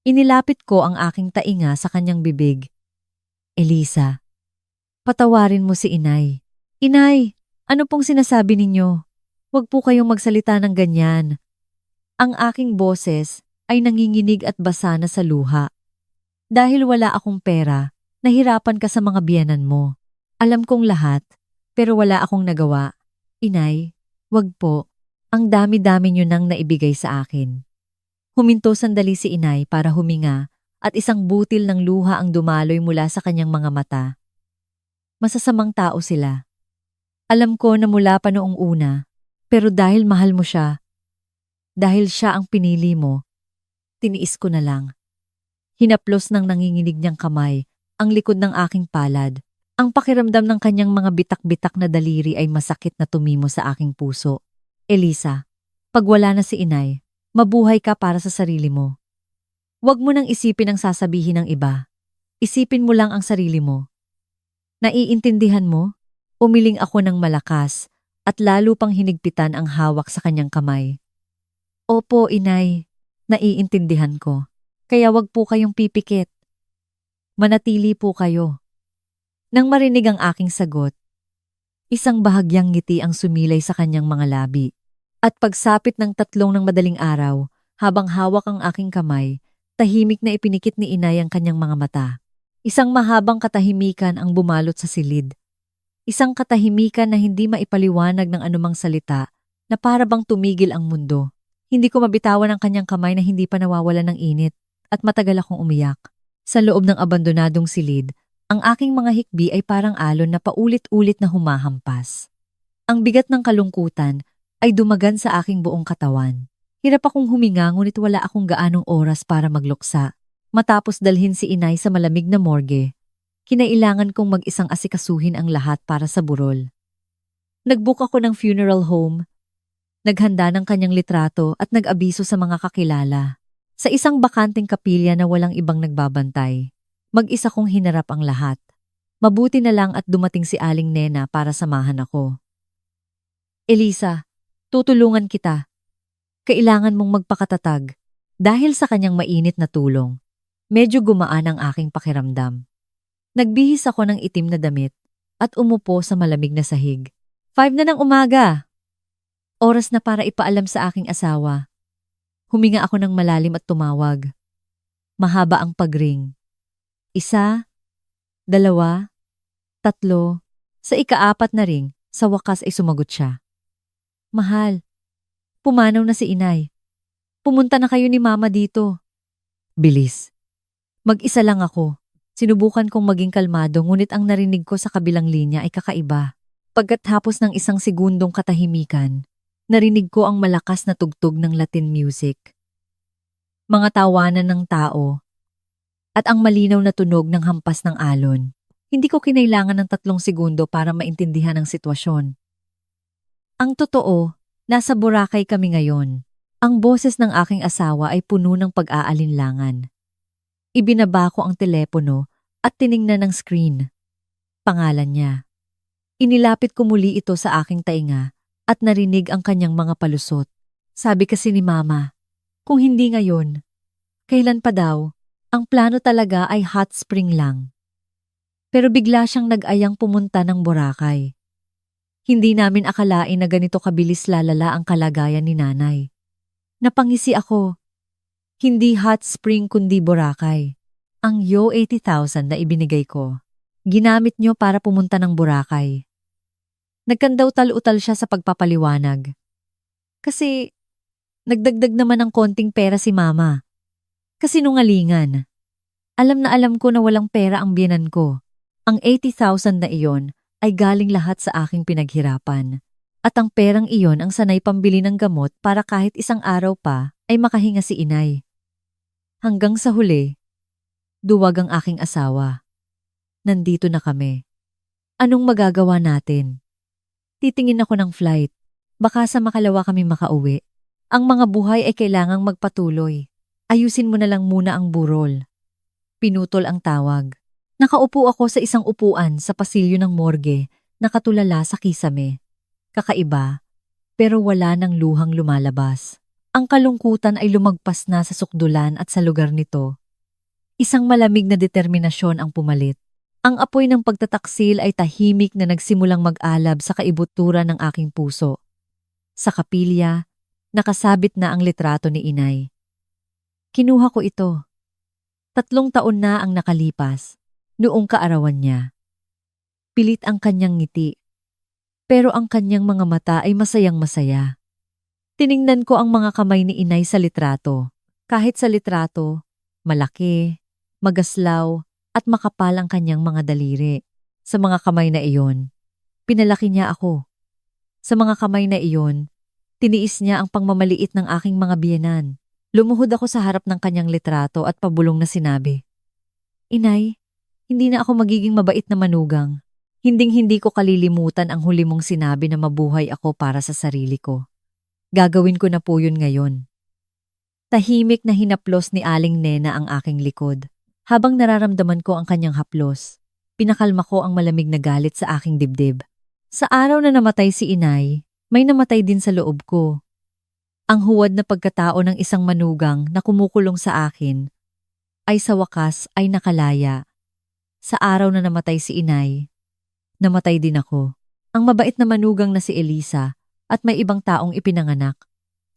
Inilapit ko ang aking tainga sa kanyang bibig. "Elisa, patawarin mo si inay." "Inay, ano pong sinasabi ninyo? Huwag po kayong magsalita ng ganyan." Ang aking boses ay nanginginig at basa na sa luha. "Dahil wala akong pera, nahirapan ka sa mga biyenan mo. Alam kong lahat, pero wala akong nagawa. Inay, wag po. Ang dami-dami niyo nang naibigay sa akin." Huminto sandali si inay para huminga at isang butil ng luha ang dumaloy mula sa kanyang mga mata. "Masasamang tao sila. Alam ko na mula pa noong una, pero dahil mahal mo siya, dahil siya ang pinili mo, tiniis ko na lang." Hinaplos ng nanginginig niyang kamay ang likod ng aking palad. Ang pakiramdam ng kanyang mga bitak-bitak na daliri ay masakit na tumimo sa aking puso. "Elisa, pag wala na si inay, mabuhay ka para sa sarili mo. Huwag mo nang isipin ang sasabihin ng iba. Isipin mo lang ang sarili mo. Naiintindihan mo?" Umiling ako ng malakas at lalo pang hinigpitan ang hawak sa kanyang kamay. "Opo, inay. Naiintindihan ko. Kaya wag po kayong pipikit. Manatili po kayo." Nang marinig ang aking sagot, isang bahagyang ngiti ang sumilay sa kanyang mga labi. At pagsapit ng 3 ng madaling araw, habang hawak ang aking kamay, tahimik na ipinikit ni inay ang kanyang mga mata. Isang mahabang katahimikan ang bumalot sa silid. Isang katahimikan na hindi maipaliwanag ng anumang salita, na para bang tumigil ang mundo. Hindi ko mabitawan ang kanyang kamay na hindi pa nawawalan ng init, at matagal akong umiyak. Sa loob ng abandonadong silid, ang aking mga hikbi ay parang alon na paulit-ulit na humahampas. Ang bigat ng kalungkutan ay dumagan sa aking buong katawan. Hirap akong huminga ngunit wala akong gaanong oras para magluksa. Matapos dalhin si inay sa malamig na morgue, kinailangan kong mag-isang asikasuhin ang lahat para sa burol. Nag-book ako ng funeral home, naghanda ng kanyang litrato at nag-abiso sa mga kakilala. Sa isang bakanting kapilya na walang ibang nagbabantay, mag-isa kong hinarap ang lahat. Mabuti na lang at dumating si Aling Nena para samahan ako. "Elisa, tutulungan kita. Kailangan mong magpakatatag." Dahil sa kanyang mainit na tulong, medyo gumaan ang aking pakiramdam. Nagbihis ako ng itim na damit at umupo sa malamig na sahig. 5 na ng umaga. Oras na para ipaalam sa aking asawa. Huminga ako ng malalim at tumawag. Mahaba ang pagring. 1, 2, 3. Sa ika-4 na ring, sa wakas ay sumagot siya. "Mahal, pumanaw na si inay. Pumunta na kayo ni mama dito." Bilis. Mag-isa lang ako. Sinubukan kong maging kalmado ngunit ang narinig ko sa kabilang linya ay kakaiba. Pagkatapos ng isang segundong katahimikan, narinig ko ang malakas na tugtog ng Latin music. Mga tawanan ng tao at ang malinaw na tunog ng hampas ng alon. Hindi ko kinailangan ng 3 segundo para maintindihan ang sitwasyon. Ang totoo, nasa Boracay kami ngayon. Ang boses ng aking asawa ay puno ng pag-aalinlangan. Ibinaba ko ang telepono at tiningnan ng screen. Pangalan niya. Inilapit ko muli ito sa aking tainga at narinig ang kanyang mga palusot. Sabi kasi ni Mama, kung hindi ngayon, kailan pa daw? Ang plano talaga ay hot spring lang. Pero bigla siyang nag-ayang pumunta ng Boracay. Hindi namin akalain na ganito kabilis lalala ang kalagayan ni nanay. Napangisi ako. Hindi hot spring kundi Boracay. Ang yo 80,000 na ibinigay ko, ginamit niyo para pumunta ng Boracay. Nagkandaw-tal-utal siya sa pagpapaliwanag. Kasi nagdagdag naman ng konting pera si mama. Kasinungalingan. Alam na alam ko na walang pera ang biyenan ko. Ang 80,000 na iyon ay galing lahat sa aking pinaghirapan. At ang perang iyon ang sanay pambili ng gamot para kahit isang araw pa ay makahinga si inay. Hanggang sa huli, duwag ang aking asawa. Nandito na kami. Anong magagawa natin? Titingin ako ng flight. Baka sa makalawa kami makauwi. Ang mga buhay ay kailangang magpatuloy. Ayusin mo na lang muna ang burol. Pinutol ang tawag. Nakaupo ako sa isang upuan sa pasilyo ng morgue, nakatulala sa kisame. Kakaiba, pero wala nang luhang lumalabas. Ang kalungkutan ay lumagpas na sa sukdulan at sa lugar nito. Isang malamig na determinasyon ang pumalit. Ang apoy ng pagtataksil ay tahimik na nagsimulang mag-alab sa kaibuturan ng aking puso. Sa kapilya, nakasabit na ang litrato ni inay. Kinuha ko ito. 3 taon na ang nakalipas, noong kaarawan niya. Pilit ang kanyang ngiti, pero ang kanyang mga mata ay masayang-masaya. Tiningnan ko ang mga kamay ni inay sa litrato. Kahit sa litrato, malaki, magaslaw, at makapal ang kanyang mga daliri. Sa mga kamay na iyon, pinalaki niya ako. Sa mga kamay na iyon, tiniis niya ang pangmamaliit ng aking mga biyenan. Lumuhod ako sa harap ng kanyang litrato at pabulong na sinabi, "Inay, hindi na ako magiging mabait na manugang. Hinding-hindi ko kalilimutan ang huli mong sinabi na mabuhay ako para sa sarili ko. Gagawin ko na po yun ngayon." Tahimik na hinaplos ni Aling Nena ang aking likod. Habang nararamdaman ko ang kanyang haplos, pinakalma ko ang malamig na galit sa aking dibdib. Sa araw na namatay si inay, may namatay din sa loob ko. Ang huwad na pagkatao ng isang manugang na kumukulong sa akin ay sa wakas ay nakalaya. Sa araw na namatay si inay, namatay din ako. Ang mabait na manugang na si Elisa at may ibang taong ipinanganak.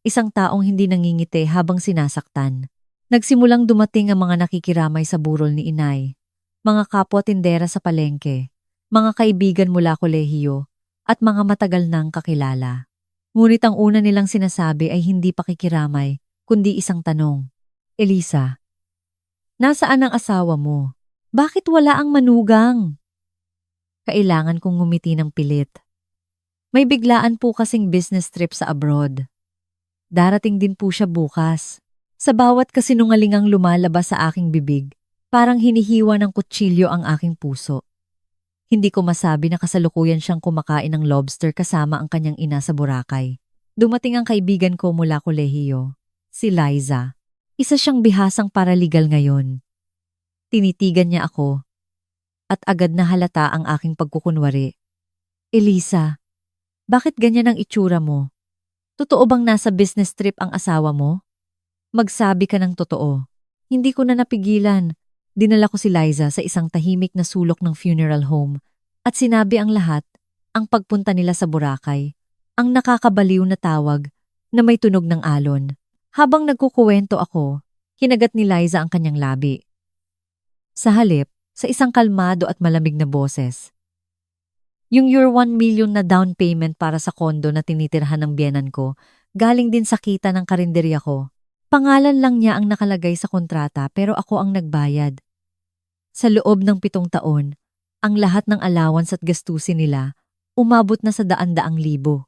Isang taong hindi nangingiti habang sinasaktan. Nagsimulang dumating ang mga nakikiramay sa burol ni inay, mga kapwa tindera sa palengke, mga kaibigan mula kolehiyo, at mga matagal nang kakilala. Ngunit ang una nilang sinasabi ay hindi pakikiramay, kundi isang tanong. "Elisa, nasaan ang asawa mo? Bakit wala ang manugang?" Kailangan kong ngumiti ng pilit. May biglaan po kasing business trip sa abroad. Darating din po siya bukas. Sa bawat kasinungalingang lumalabas sa aking bibig, parang hinihiwa ng kutsilyo ang aking puso. Hindi ko masabi na kasalukuyan siyang kumakain ng lobster kasama ang kanyang ina sa Boracay. Dumating ang kaibigan ko mula kolehiyo, si Liza. Isa siyang bihasang paralegal ngayon. Tinitigan niya ako at agad na halata ang aking pagkukunwari. "Elisa, bakit ganyan ang itsura mo? Totoo bang nasa business trip ang asawa mo? Magsabi ka ng totoo." Hindi ko na napigilan. Dinala ko si Liza sa isang tahimik na sulok ng funeral home at sinabi ang lahat, ang pagpunta nila sa Boracay, ang nakakabaliw na tawag na may tunog ng alon. Habang nagkukuwento ako, kinagat ni Liza ang kanyang labi. Sa halip, sa isang kalmado at malamig na boses, "Yung your 1 million na down payment para sa kondo na tinitirhan ng biyenan ko, galing din sa kita ng karinderya ko. Pangalan lang niya ang nakalagay sa kontrata pero ako ang nagbayad. Sa loob ng 7 taon, ang lahat ng allowance at gastusin nila umabot na sa daan-daang libo."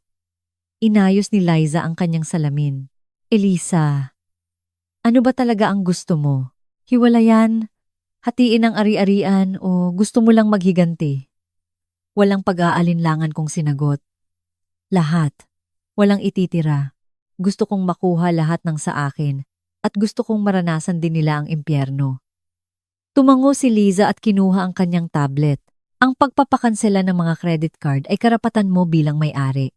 Inayos ni Liza ang kanyang salamin. "Elisa, ano ba talaga ang gusto mo? Hiwalayan, hatiin ang ari-arian o gusto mo lang maghiganti?" Walang pag-aalinlangan kong sinagot. "Lahat. Walang ititira. Gusto kong makuha lahat ng sa akin at gusto kong maranasan din nila ang impyerno." Tumango si Liza at kinuha ang kanyang tablet. "Ang pagpapakansela ng mga credit card ay karapatan mo bilang may-ari.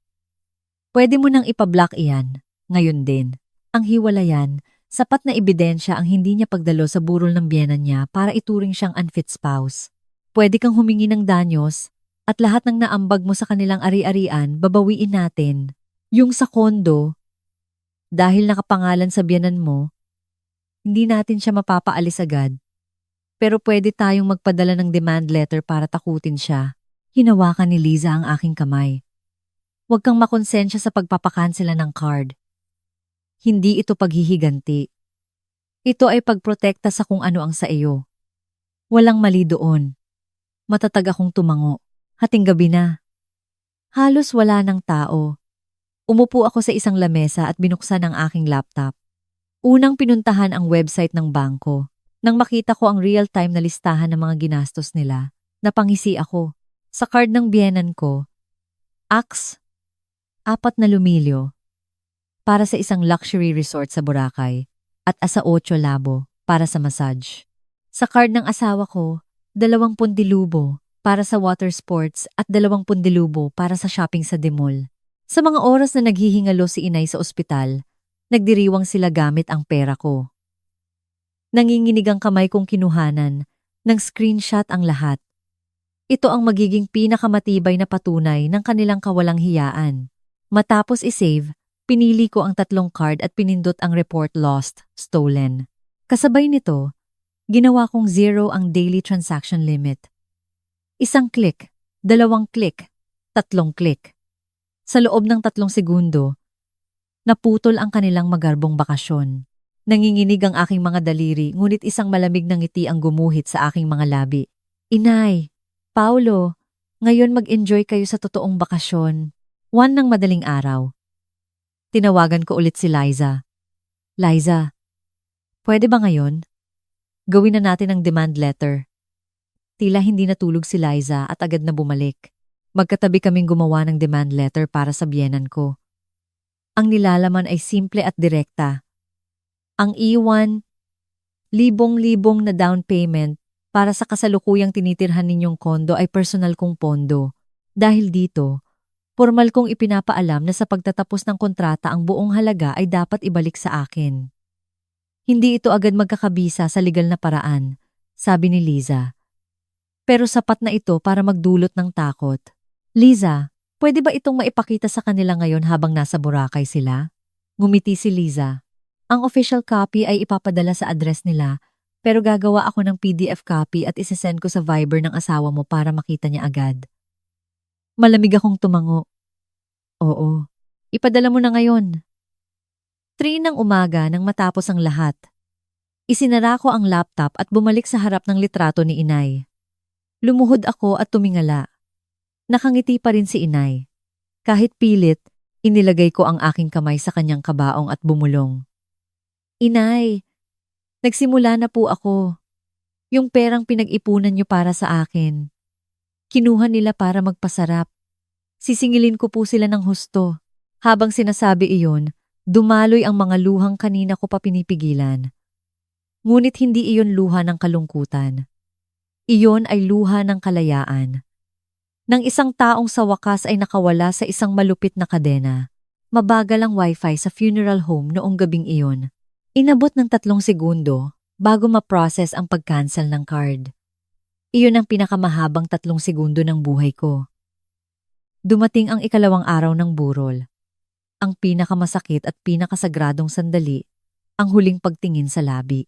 Pwede mo nang ipablock iyan, ngayon din. Ang hiwalayan, Sapat na ebidensya ang hindi niya pagdalo sa burol ng biyenan niya para ituring siyang unfit spouse. Pwede kang humingi ng danyos at lahat ng naambag mo sa kanilang ari-arian babawiin natin. Yung sa kondo, dahil nakapangalan sa biyenan mo, hindi natin siya mapapaalis agad. Pero pwede tayong magpadala ng demand letter para takutin siya. Hinawakan ni Liza ang aking kamay. Huwag kang makonsensya sa pagpapakansela ng card. Hindi ito paghihiganti. Ito ay pagprotekta sa kung ano ang sa iyo. Walang mali doon. Matatag akong tumango. Hating gabi na. Halos wala ng tao. Umupo ako sa isang lamesa at binuksan ang aking laptop. Unang pinuntahan ang website ng bangko. Nang makita ko ang real-time na listahan ng mga ginastos nila, napangisi ako. Sa card ng biyenan ko, AX, 4 na lumilyo para sa isang luxury resort sa Boracay at asa 8 labo para sa massage. Sa card ng asawa ko, 20 lubo para sa water sports at 20 lubo para sa shopping sa Demol. Sa mga oras na naghihingalo si inay sa ospital, nagdiriwang sila gamit ang pera ko. Nanginginig ang kamay kong kinuhanan, ng screenshot ang lahat. Ito ang magiging pinakamatibay na patunay ng kanilang kawalang hiyaan. Matapos isave, pinili ko ang 3 card at pinindot ang report lost, stolen. Kasabay nito, ginawa kong 0 ang daily transaction limit. 1 click, 2 click, 3 click. Sa loob ng 3 segundo, naputol ang kanilang magarbong bakasyon. Nanginginig ang aking mga daliri ngunit isang malamig na ngiti ang gumuhit sa aking mga labi. Inay, Paulo, ngayon mag-enjoy kayo sa totoong bakasyon. 1 ng madaling araw. Tinawagan ko ulit si Liza. Liza, pwede ba ngayon? Gawin na natin ang demand letter. Tila hindi natulog si Liza at agad na bumalik. Magkatabi kaming gumawa ng demand letter para sa biyenan ko. Ang nilalaman ay simple at direkta. Ang iwan, libong-libong na down payment para sa kasalukuyang tinitirhan ninyong kondo ay personal kong pondo. Dahil dito, formal kong ipinapaalam na sa pagtatapos ng kontrata ang buong halaga ay dapat ibalik sa akin. Hindi ito agad magkakabisa sa legal na paraan, sabi ni Liza. Pero sapat na ito para magdulot ng takot. Liza, pwede ba itong maipakita sa kanila ngayon habang nasa Boracay sila? Ngumiti si Liza. Ang official copy ay ipapadala sa address nila, pero gagawa ako ng PDF copy at isesend ko sa Viber ng asawa mo para makita niya agad. Malamig akong tumango. Oo, ipadala mo na ngayon. 3 ng umaga nang matapos ang lahat. Isinara ko ang laptop at bumalik sa harap ng litrato ni inay. Lumuhod ako at tumingala. Nakangiti pa rin si inay. Kahit pilit, inilagay ko ang aking kamay sa kanyang kabaong at bumulong. Inay, nagsimula na po ako. Yung perang pinag-ipunan niyo para sa akin. Kinuha nila para magpasarap. Sisingilin ko po sila ng husto. Habang sinasabi iyon, dumaloy ang mga luhang kanina ko pa pinipigilan. Ngunit hindi iyon luha ng kalungkutan. Iyon ay luha ng kalayaan. Nang isang taong sa wakas ay nakawala sa isang malupit na kadena. Mabagal ang wifi sa funeral home noong gabing iyon. Inabot ng 3 segundo bago ma-process ang pag-cancel ng card. Iyon ang pinakamahabang 3 segundo ng buhay ko. Dumating ang ikalawang araw ng burol. Ang pinakamasakit at pinakasagradong sandali, ang huling pagtingin sa labi.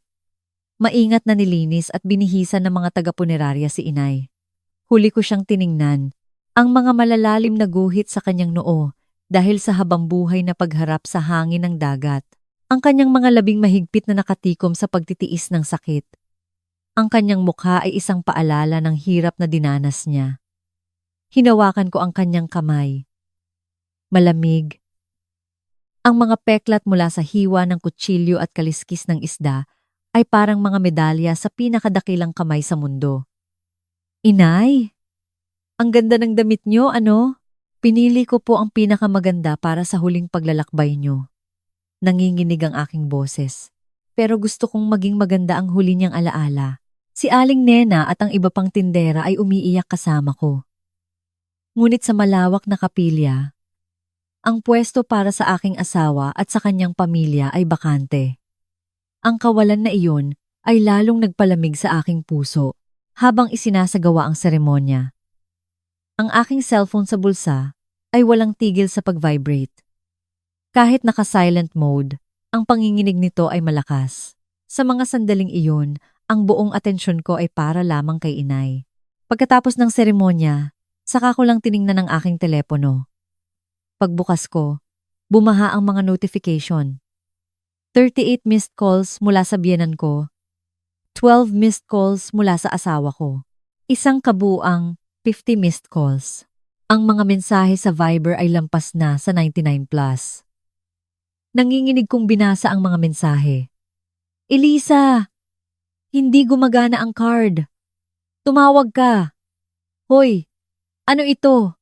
Maingat na nilinis at binihisan ng mga taga-punerarya si inay. Huli ko siyang tiningnan, ang mga malalalim na guhit sa kanyang noo dahil sa habambuhay na pagharap sa hangin ng dagat. Ang kanyang mga labing mahigpit na nakatikom sa pagtitiis ng sakit. Ang kanyang mukha ay isang paalala ng hirap na dinanas niya. Hinawakan ko ang kanyang kamay. Malamig. Ang mga peklat mula sa hiwa ng kutsilyo at kaliskis ng isda ay parang mga medalya sa pinakadakilang kamay sa mundo. Inay, ang ganda ng damit niyo, ano? Pinili ko po ang pinakamaganda para sa huling paglalakbay niyo. Nanginginig ang aking boses. Pero gusto kong maging maganda ang huli niyang alaala. Si Aling Nena at ang iba pang tindera ay umiiyak kasama ko. Ngunit sa malawak na kapilya, ang pwesto para sa aking asawa at sa kanyang pamilya ay bakante. Ang kawalan na iyon ay lalong nagpalamig sa aking puso habang isinasagawa ang seremonya. Ang aking cellphone sa bulsa ay walang tigil sa pag-vibrate. Kahit naka-silent mode, ang panginginig nito ay malakas. Sa mga sandaling iyon, ang buong atensyon ko ay para lamang kay inay. Pagkatapos ng seremonya, saka ko lang tiningnan ang aking telepono. Pagbukas ko, bumaha ang mga notification. 38 missed calls mula sa biyenan ko, 12 missed calls mula sa asawa ko, isang kabuuang 50 missed calls. Ang mga mensahe sa Viber ay lampas na sa 99 plus. Nanginginig kong binasa ang mga mensahe. Elisa, hindi gumagana ang card. Tumawag ka. Hoy, ano ito?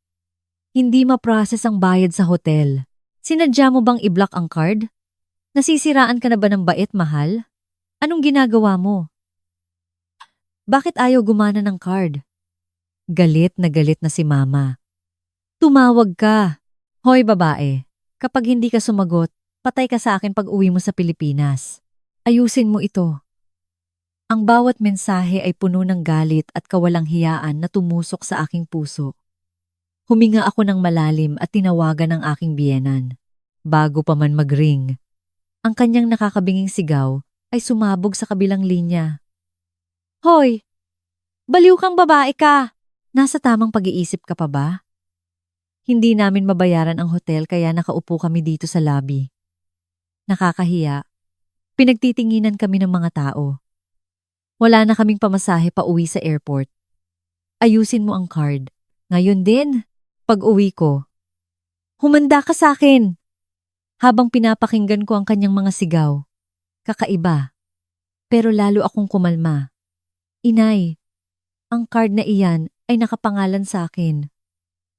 Hindi ma-process ang bayad sa hotel. Sinadya mo bang i-block ang card? Nasisiraan ka na ba ng bait, mahal? Anong ginagawa mo? Bakit ayaw gumana ng card? Galit na si mama. Tumawag ka. Hoy babae, kapag hindi ka sumagot, patay ka sa akin pag uwi mo sa Pilipinas. Ayusin mo ito. Ang bawat mensahe ay puno ng galit at kawalang hiyaan na tumusok sa aking puso. Huminga ako ng malalim at tinawagan ang aking biyenan. Bago pa man mag-ring, ang kanyang nakakabinging sigaw ay sumabog sa kabilang linya. Hoy! Baliw kang babae ka! Nasa tamang pag-iisip ka pa ba? Hindi namin mabayaran ang hotel kaya nakaupo kami dito sa lobby. Nakakahiya. Pinagtitinginan kami ng mga tao. Wala na kaming pamasahe pa uwi sa airport. Ayusin mo ang card. Ngayon din, pag uwi ko. Humanda ka sa akin! Habang pinapakinggan ko ang kanyang mga sigaw. Kakaiba. Pero lalo akong kumalma. Inay, ang card na iyan ay nakapangalan sa akin.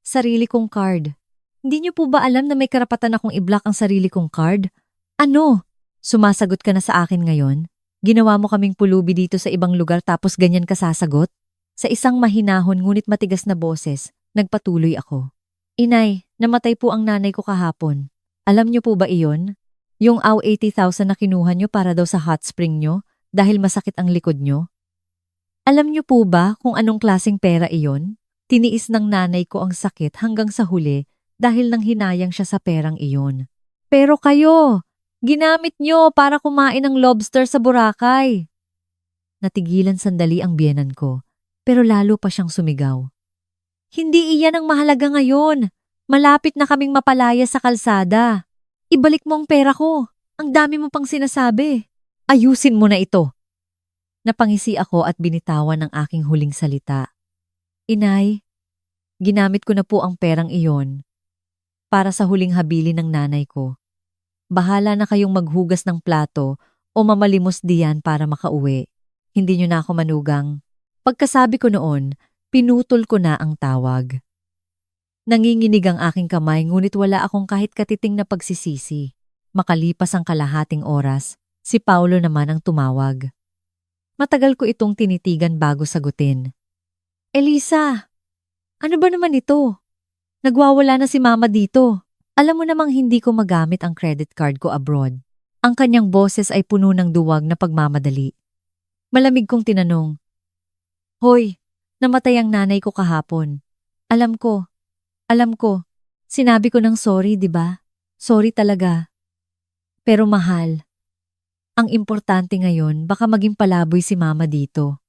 Sarili kong card. Hindi niyo po ba alam na may karapatan akong i-block ang sarili kong card? Ano? Sumasagot ka na sa akin ngayon? Ginawa mo kaming pulubi dito sa ibang lugar tapos ganyan ka sasagot? Sa isang mahinahon ngunit matigas na boses, nagpatuloy ako. Inay, namatay po ang nanay ko kahapon. Alam niyo po ba iyon? Yung 80,000 na kinuha niyo para daw sa hot spring niyo dahil masakit ang likod niyo? Alam niyo po ba kung anong klaseng pera iyon? Tiniis ng nanay ko ang sakit hanggang sa huli dahil nang hinayang siya sa perang iyon. Pero kayo, ginamit niyo para kumain ng lobster sa Boracay. Natigilan sandali ang biyenan ko, pero lalo pa siyang sumigaw. Hindi iyan ang mahalaga ngayon. Malapit na kaming mapalaya sa kalsada. Ibalik mo ang pera ko. Ang dami mo pang sinasabi. Ayusin mo na ito. Napangisi ako at binitawan ang aking huling salita. Inay, ginamit ko na po ang perang iyon para sa huling habilin ng nanay ko. Bahala na kayong maghugas ng plato o mamalimos diyan para makauwi. Hindi niyo na ako manugang. Pagkasabi ko noon, pinutol ko na ang tawag. Nanginginig ang aking kamay ngunit wala akong kahit katiting na pagsisisi. Makalipas ang kalahating oras, si Paulo naman ang tumawag. Matagal ko itong tinitigan bago sagutin. Elisa, ano ba naman ito? Nagwawala na si mama dito. Alam mo namang hindi ko magamit ang credit card ko abroad. Ang kanyang boses ay puno ng duwag na pagmamadali. Malamig kong tinanong, Hoy, namatay ang nanay ko kahapon. Alam ko. Sinabi ko ng sorry, di ba? Sorry talaga. Pero mahal, ang importante ngayon baka maging palaboy si mama dito.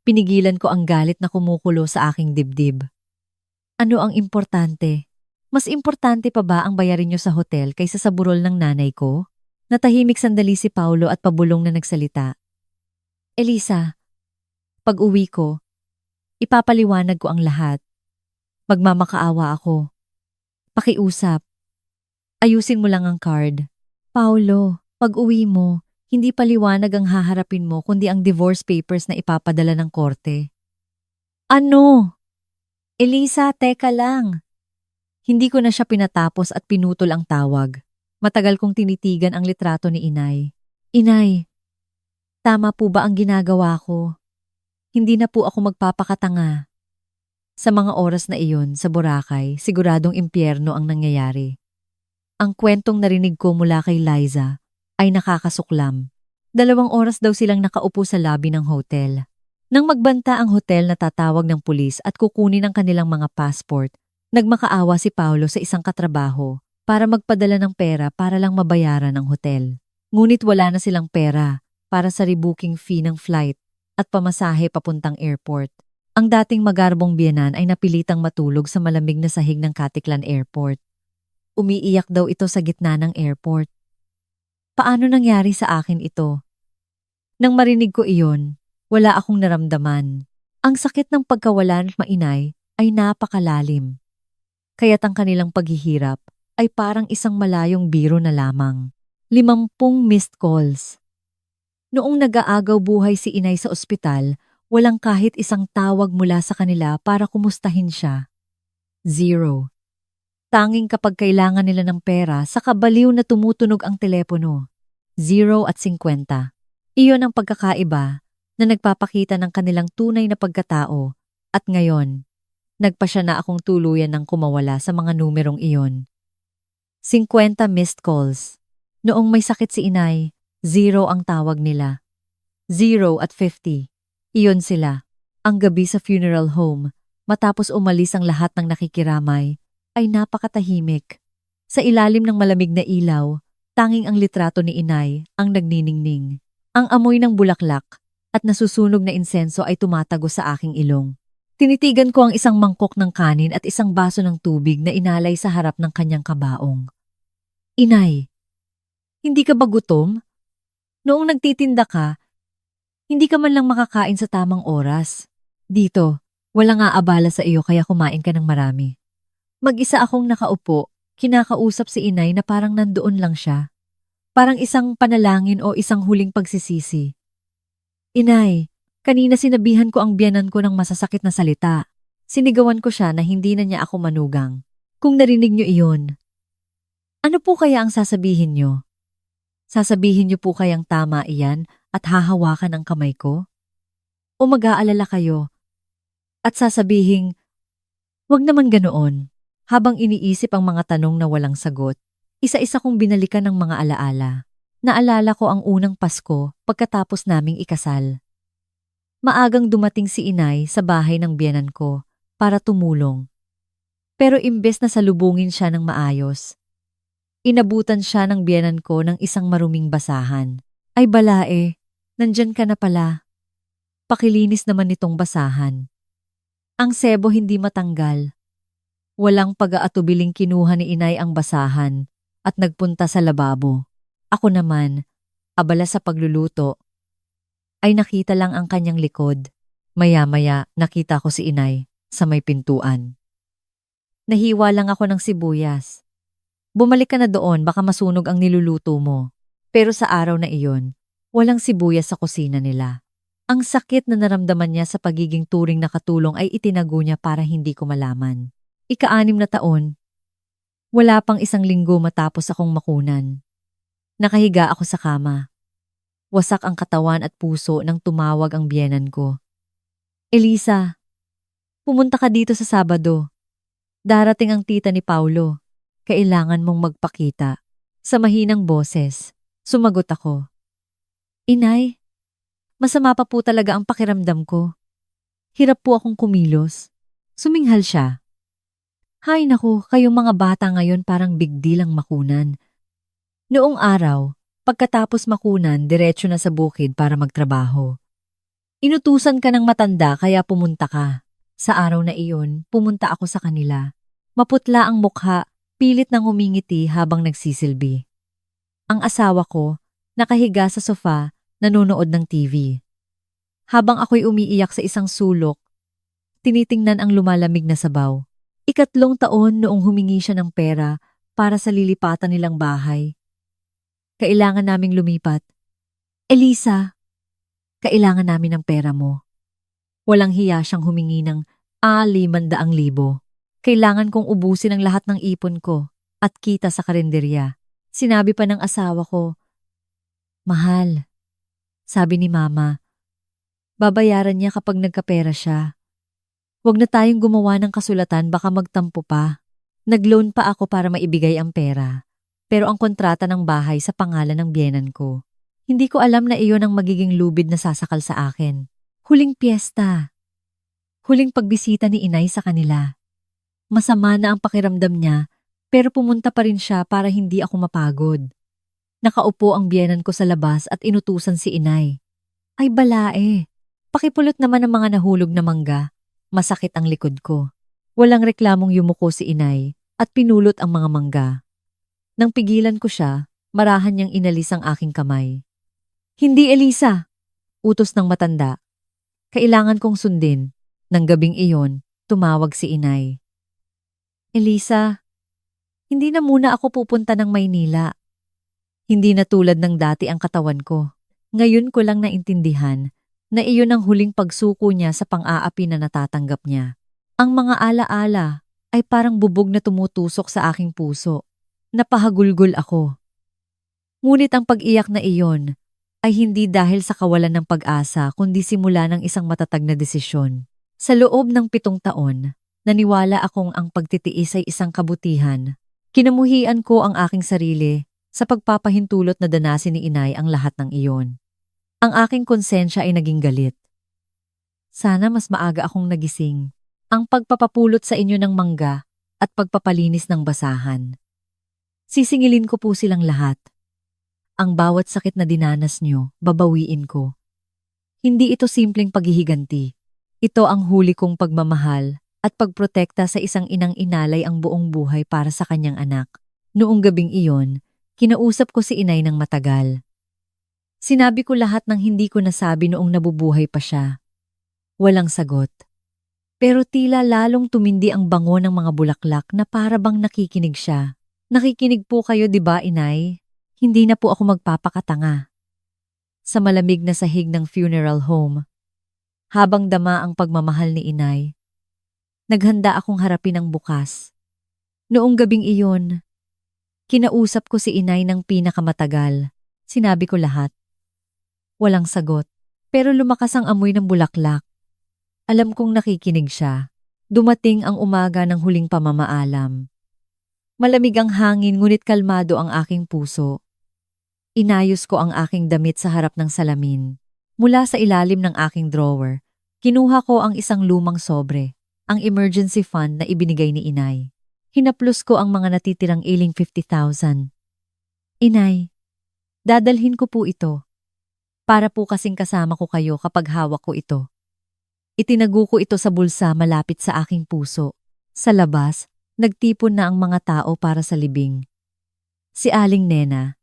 Pinigilan ko ang galit na kumukulo sa aking dibdib. Ano ang importante? Mas importante pa ba ang bayarin niyo sa hotel kaysa sa burol ng nanay ko? Natahimik sandali si Paulo at pabulong na nagsalita. Elisa, pag uwi ko, ipapaliwanag ko ang lahat. Magmamakaawa ako. Pakiusap. Ayusin mo lang ang card. Paulo, pag uwi mo, hindi paliwanag ang haharapin mo kundi ang divorce papers na ipapadala ng korte. Ano? Elisa, teka lang. Hindi ko na siya pinatapos at pinutol ang tawag. Matagal kong tinitigan ang litrato ni Inay. Inay, tama po ba ang ginagawa ko? Hindi na po ako magpapakatanga. Sa mga oras na iyon sa Boracay, siguradong impyerno ang nangyayari. Ang kwentong narinig ko mula kay Liza ay nakakasuklam. 2 oras daw silang nakaupo sa lobby ng hotel. Nang magbanta ang hotel na tatawag ng pulis at kukunin ang kanilang mga passport, nagmakaawa si Paulo sa isang katrabaho para magpadala ng pera para lang mabayaran ang hotel. Ngunit wala na silang pera para sa rebooking fee ng flight at pamasahe papuntang airport. Ang dating magarbong biyenan ay napilitang matulog sa malamig na sahig ng Katiklan Airport. Umiiyak daw ito sa gitna ng airport. Paano nangyari sa akin ito? Nang marinig ko iyon, wala akong naramdaman. Ang sakit ng pagkawala ng mainay ay napakalalim. Kaya't ang kanilang paghihirap ay parang isang malayong biro na lamang. 50 missed calls. Noong nag-aagaw buhay si inay sa ospital, walang kahit isang tawag mula sa kanila para kumustahin siya. 0. Tanging kapag kailangan nila ng pera, sa kabaliw na tumutunog ang telepono. 0 at 50. Iyon ang pagkakaiba na nagpapakita ng kanilang tunay na pagkatao. At ngayon, nagpasya na akong tuluyan ng kumawala sa mga numerong iyon. 50 missed calls. Noong may sakit si inay, 0 ang tawag nila. 0 at 50. Iyon sila. Ang gabi sa funeral home, matapos umalis ang lahat ng nakikiramay, ay napakatahimik. Sa ilalim ng malamig na ilaw, tanging ang litrato ni inay ang nagniningning. Ang amoy ng bulaklak at nasusunog na insenso ay tumatago sa aking ilong. Tinitigan ko ang isang mangkok ng kanin at isang baso ng tubig na inalay sa harap ng kanyang kabaong. Inay, hindi ka ba gutom? Noong nagtitinda ka, hindi ka man lang makakain sa tamang oras. Dito, walang aabala sa iyo kaya kumain ka ng marami. Mag-isa akong nakaupo, kinakausap si inay na parang nandoon lang siya. Parang isang panalangin o isang huling pagsisisi. Inay, kanina sinabihan ko ang biyanan ko ng masasakit na salita. Sinigawan ko siya na hindi na niya ako manugang. Kung narinig niyo iyon, ano po kaya ang sasabihin niyo? Sasabihin niyo po kayang tama iyan at hahawakan ang kamay ko? O mag-aalala kayo at sasabihin, wag naman ganoon. Habang iniisip ang mga tanong na walang sagot, isa-isa kong binalikan ng mga alaala. Naalala ko ang unang Pasko pagkatapos naming ikasal. Maagang dumating si inay sa bahay ng biyenan ko para tumulong. Pero imbes na salubungin siya ng maayos, inabutan siya ng biyenan ko ng isang maruming basahan. Ay balae, nandyan ka na pala. Pakilinis naman nitong basahan. Ang sebo hindi matanggal. Walang pag-aatubiling kinuha ni inay ang basahan at nagpunta sa lababo. Ako naman, abala sa pagluluto, ay nakita lang ang kanyang likod. Maya-maya nakita ko si inay sa may pintuan. Nahiwa lang ako ng sibuyas. Bumalik ka na doon, baka masunog ang niluluto mo. Pero sa araw na iyon, walang sibuyas sa kusina nila. Ang sakit na naramdaman niya sa pagiging turing na katulong ay itinago niya para hindi ko malaman. Ika-6 na taon. Wala pang 1 linggo matapos akong makunan. Nakahiga ako sa kama. Wasak ang katawan at puso nang tumawag ang biyenan ko. Elisa, pumunta ka dito sa Sabado. Darating ang tita ni Paulo. Kailangan mong magpakita. Sa mahinang boses, sumagot ako. Inay, masama pa po talaga ang pakiramdam ko. Hirap po akong kumilos. Suminghal siya. Hay naku, kayong mga bata ngayon parang big deal ang makunan. Noong araw, pagkatapos makunan, diretso na sa bukid para magtrabaho. Inutusan ka ng matanda kaya pumunta ka. Sa araw na iyon, pumunta ako sa kanila. Maputla ang mukha, pilit nang humingiti habang nagsisilbi. Ang asawa ko, nakahiga sa sofa, nanonood ng TV. Habang ako'y umiiyak sa isang sulok, tinitingnan ang lumalamig na sabaw. 3 taon noong humingi siya ng pera para sa lilipatan nilang bahay. Kailangan naming lumipat. Elisa, kailangan namin ng pera mo. Walang hiya siyang humingi ng 500,000. Kailangan kong ubusin ang lahat ng ipon ko at kita sa karinderya. Sinabi pa ng asawa ko, Mahal, sabi ni Mama, babayaran niya kapag nagkapera siya. Huwag na tayong gumawa ng kasulatan, baka magtampo pa. Nag-loan pa ako para maibigay ang pera. Pero ang kontrata ng bahay sa pangalan ng biyenan ko. Hindi ko alam na iyon ang magiging lubid na sasakal sa akin. Huling piyesta. Huling pagbisita ni inay sa kanila. Masama na ang pakiramdam niya, pero pumunta pa rin siya para hindi ako mapagod. Nakaupo ang biyenan ko sa labas at inutusan si inay. Ay balae. Pakipulot naman ang mga nahulog na mangga. Masakit ang likod ko. Walang reklamong yumuko si inay at pinulot ang mga mangga. Nang pigilan ko siya, marahan niyang inalis ang aking kamay. Hindi, Elisa! Utos ng matanda. Kailangan kong sundin. Nang gabing iyon, tumawag si inay. Elisa, hindi na muna ako pupunta ng Maynila. Hindi na tulad ng dati ang katawan ko. Ngayon ko lang naintindihan na iyon ang huling pagsuko niya sa pang-aapi na natatanggap niya. Ang mga alaala ay parang bubog na tumutusok sa aking puso. Napahagulgol ako. Ngunit ang pag-iyak na iyon ay hindi dahil sa kawalan ng pag-asa kundi simula ng isang matatag na desisyon. Sa loob ng 7 taon, naniwala akong ang pagtitiis ay isang kabutihan. Kinamuhian ko ang aking sarili sa pagpapahintulot na danasin ni inay ang lahat ng iyon. Ang aking konsensya ay naging galit. Sana mas maaga akong nagising. Ang pagpapapulot sa inyo ng mangga at pagpapalinis ng basahan. Sisingilin ko po silang lahat. Ang bawat sakit na dinanas nyo, babawiin ko. Hindi ito simpleng paghihiganti. Ito ang huli kong pagmamahal at pagprotekta sa isang inang inalay ang buong buhay para sa kanyang anak. Noong gabing iyon, kinausap ko si inay ng matagal. Sinabi ko lahat ng hindi ko nasabi noong nabubuhay pa siya. Walang sagot. Pero tila lalong tumindi ang bango ng mga bulaklak na para bang nakikinig siya. Nakikinig po kayo, di ba, inay? Hindi na po ako magpapakatanga. Sa malamig na sahig ng funeral home, habang dama ang pagmamahal ni inay, naghanda akong harapin ang bukas. Noong gabing iyon, kinausap ko si inay ng pinakamatagal. Sinabi ko lahat. Walang sagot, pero lumakas ang amoy ng bulaklak. Alam kong nakikinig siya. Dumating ang umaga ng huling pamamaalam. Malamig ang hangin ngunit kalmado ang aking puso. Inayos ko ang aking damit sa harap ng salamin. Mula sa ilalim ng aking drawer, kinuha ko ang isang lumang sobre, ang emergency fund na ibinigay ni inay. Hinaplos ko ang mga natitirang iling 50,000. Inay, dadalhin ko po ito. Para po kasing kasama ko kayo kapag hawak ko ito. Itinago ko ito sa bulsa malapit sa aking puso. Sa labas, nagtipon na ang mga tao para sa libing. Si Aling Nena,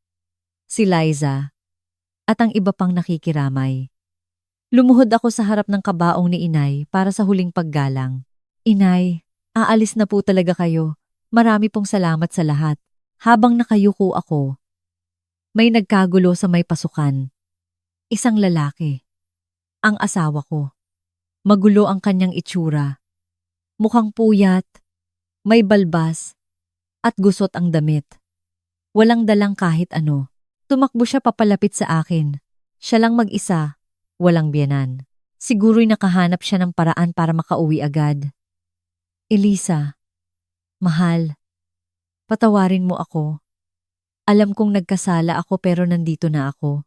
si Liza, at ang iba pang nakikiramay. Lumuhod ako sa harap ng kabaong ni inay para sa huling paggalang. Inay, aalis na po talaga kayo. Marami pong salamat sa lahat. Habang nakayuko ako, may nagkagulo sa may pasukan. Isang lalaki. Ang asawa ko. Magulo ang kanyang itsura. Mukhang puyat, may balbas, at gusot ang damit. Walang dalang kahit ano. Tumakbo siya papalapit sa akin. Siya lang mag-isa, walang biyenan. Siguro'y nakahanap siya ng paraan para makauwi agad. Elisa, mahal, patawarin mo ako. Alam kong nagkasala ako pero nandito na ako.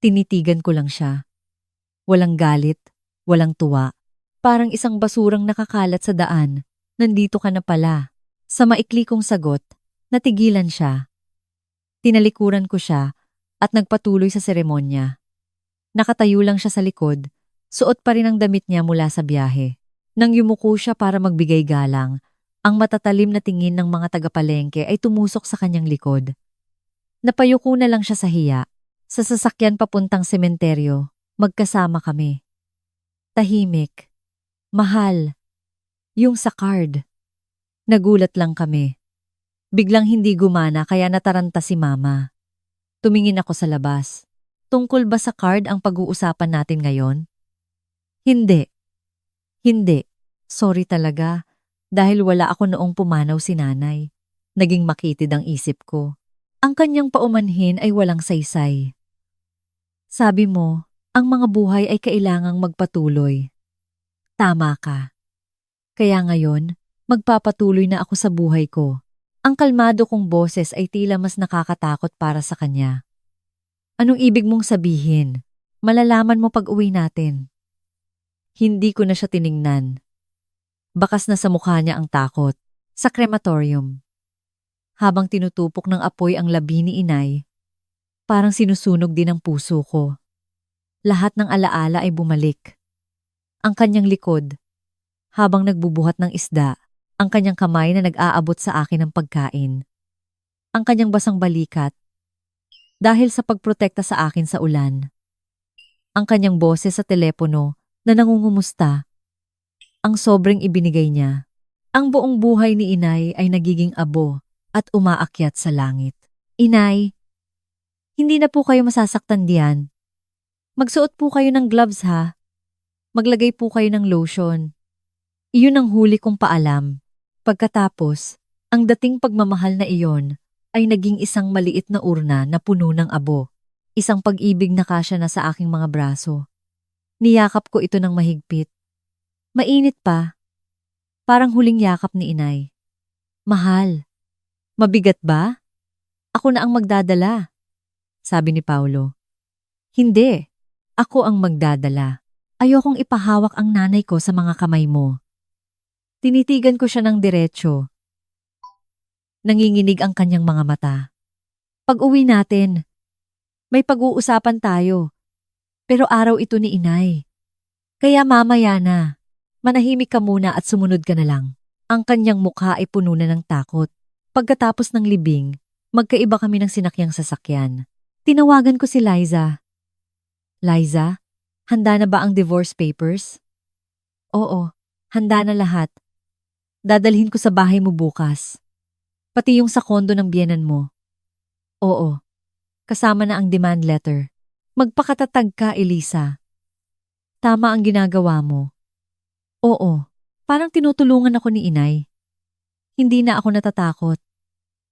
Tinitigan ko lang siya. Walang galit, walang tuwa. Parang isang basurang nakakalat sa daan. Nandito ka na pala. Sa maikli kong sagot, natigilan siya. Tinalikuran ko siya at nagpatuloy sa seremonya. Nakatayo lang siya sa likod, suot pa rin ang damit niya mula sa biyahe. Nang yumuko siya para magbigay galang, ang matatalim na tingin ng mga tagapalengke ay tumusok sa kanyang likod. Napayuko na lang siya sa hiya. Sa sasakyan papuntang sementeryo, magkasama kami. Tahimik. Mahal. Yung sa card. Nagulat lang kami. Biglang hindi gumana kaya nataranta si mama. Tumingin ako sa labas. Tungkol ba sa card ang pag-uusapan natin ngayon? Hindi. Hindi. Sorry talaga. Dahil wala ako noong pumanaw si nanay. Naging makitid ang isip ko. Ang kanyang paumanhin ay walang saysay. Sabi mo, ang mga buhay ay kailangang magpatuloy. Tama ka. Kaya ngayon, magpapatuloy na ako sa buhay ko. Ang kalmado kong boses ay tila mas nakakatakot para sa kanya. Anong ibig mong sabihin? Malalaman mo pag-uwi natin. Hindi ko na siya tiningnan. Bakas na sa mukha niya ang takot. Sa krematorium. Habang tinutupok ng apoy ang labi ni inay, parang sinusunog din ang puso ko. Lahat ng alaala ay bumalik. Ang kanyang likod, habang nagbubuhat ng isda, ang kanyang kamay na nag-aabot sa akin ng pagkain. Ang kanyang basang balikat, dahil sa pagprotekta sa akin sa ulan. Ang kanyang boses sa telepono na nangungumusta. Ang sobrang ibinigay niya. Ang buong buhay ni inay ay nagiging abo at umaakyat sa langit. Inay, hindi na po kayo masasaktan diyan. Magsuot po kayo ng gloves ha. Maglagay po kayo ng lotion. Iyon ang huli kong paalam. Pagkatapos, ang dating pagmamahal na iyon ay naging isang maliit na urna na puno ng abo. Isang pag-ibig na kasya na sa aking mga braso. Niyakap ko ito ng mahigpit. Mainit pa. Parang huling yakap ni inay. Mahal. Mabigat ba? Ako na ang magdadala. Sabi ni Paulo. Hindi. Ako ang magdadala. Ayokong ipahawak ang nanay ko sa mga kamay mo. Tinitigan ko siya ng diretsyo. Nanginginig ang kanyang mga mata. Pag-uwi natin, may pag-uusapan tayo. Pero araw ito ni inay. Kaya mamaya na. Manahimik ka muna at sumunod ka na lang. Ang kanyang mukha ay puno na ng takot. Pagkatapos ng libing, magkaiba kami ng sinakyang sasakyan. Tinawagan ko si Liza. Liza, handa na ba ang divorce papers? Oo, handa na lahat. Dadalhin ko sa bahay mo bukas. Pati yung sa kondo ng biyenan mo. Oo, kasama na ang demand letter. Magpakatatag ka, Elisa. Tama ang ginagawa mo. Oo, parang tinutulungan ako ni inay. Hindi na ako natatakot.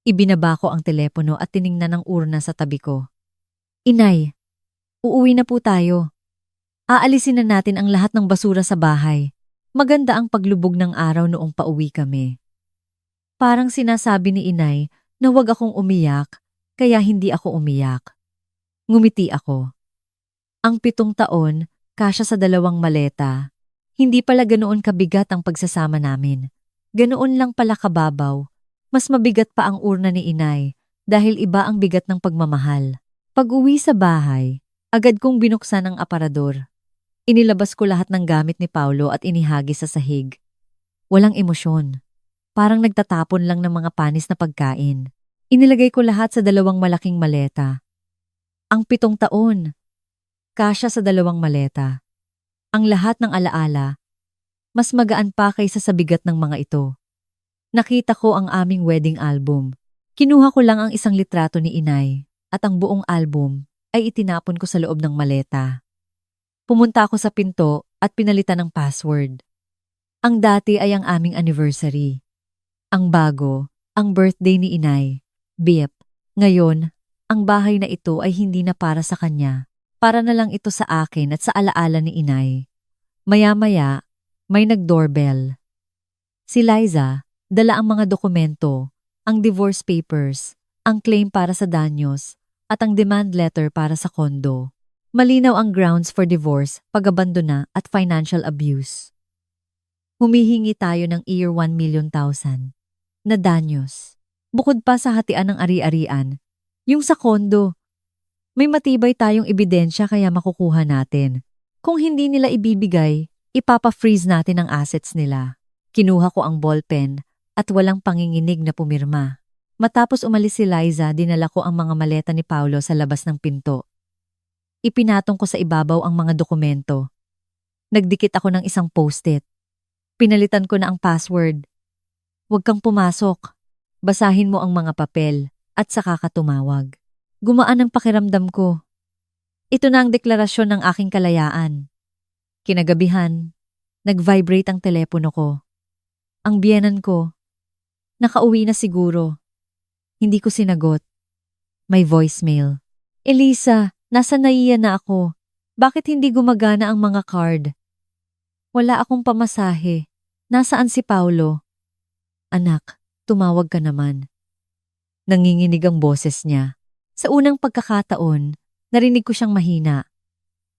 Ibinaba ko ang telepono at tiningnan ang urna sa tabi ko. Inay, uuwi na po tayo. Aalisin na natin ang lahat ng basura sa bahay. Maganda ang paglubog ng araw noong pauwi kami. Parang sinasabi ni inay na huwag akong umiyak, kaya hindi ako umiyak. Ngumiti ako. Ang 7 taon, kasya sa 2 maleta. Hindi pala ganoon kabigat ang pagsasama namin. Ganoon lang pala kababaw. Mas mabigat pa ang urna ni inay dahil iba ang bigat ng pagmamahal. Pag-uwi sa bahay, agad kong binuksan ang aparador. Inilabas ko lahat ng gamit ni Paulo at inihagis sa sahig. Walang emosyon. Parang nagtatapon lang ng mga panis na pagkain. Inilagay ko lahat sa 2 malaking maleta. Ang 7 taon. Kasya sa 2 maleta. Ang lahat ng alaala, mas magaan pa kaysa sa bigat ng mga ito. Nakita ko ang aming wedding album. Kinuha ko lang ang isang litrato ni inay at ang buong album ay itinapon ko sa loob ng maleta. Pumunta ako sa pinto at pinalitan ng password. Ang dati ay ang aming anniversary. Ang bago, ang birthday ni inay. Bip. Ngayon, ang bahay na ito ay hindi na para sa kanya. Para na lang ito sa akin at sa alaala ni inay. Maya-maya, may nag-doorbell. Si Liza, dala ang mga dokumento, ang divorce papers, ang claim para sa danyos, at ang demand letter para sa kondo. Malinaw ang grounds for divorce, pag-abandona at financial abuse. Humihingi tayo ng year 1,000,000 na danyos. Bukod pa sa hatian ng ari-arian, yung sa kondo. May matibay tayong ebidensya kaya makukuha natin. Kung hindi nila ibibigay, ipapa-freeze natin ang assets nila. Kinuha ko ang ballpen at walang panginginig na pumirma. Matapos umalis si Liza, dinala ko ang mga maleta ni Paulo sa labas ng pinto. Ipinatong ko sa ibabaw ang mga dokumento. Nagdikit ako ng isang post-it. Pinalitan ko na ang password. Huwag kang pumasok. Basahin mo ang mga papel at saka ka tumawag. Gumaan ang pakiramdam ko. Ito na ang deklarasyon ng aking kalayaan. Kinagabihan, nag-vibrate ang telepono ko. Ang biyenan ko, nakauwi na siguro. Hindi ko sinagot. May voicemail. Elisa, nasa naiya na ako. Bakit hindi gumagana ang mga card? Wala akong pamasahe. Nasaan si Paulo? Anak, tumawag ka naman. Nanginginig ang boses niya. Sa unang pagkakataon, Narinig ko siyang mahina,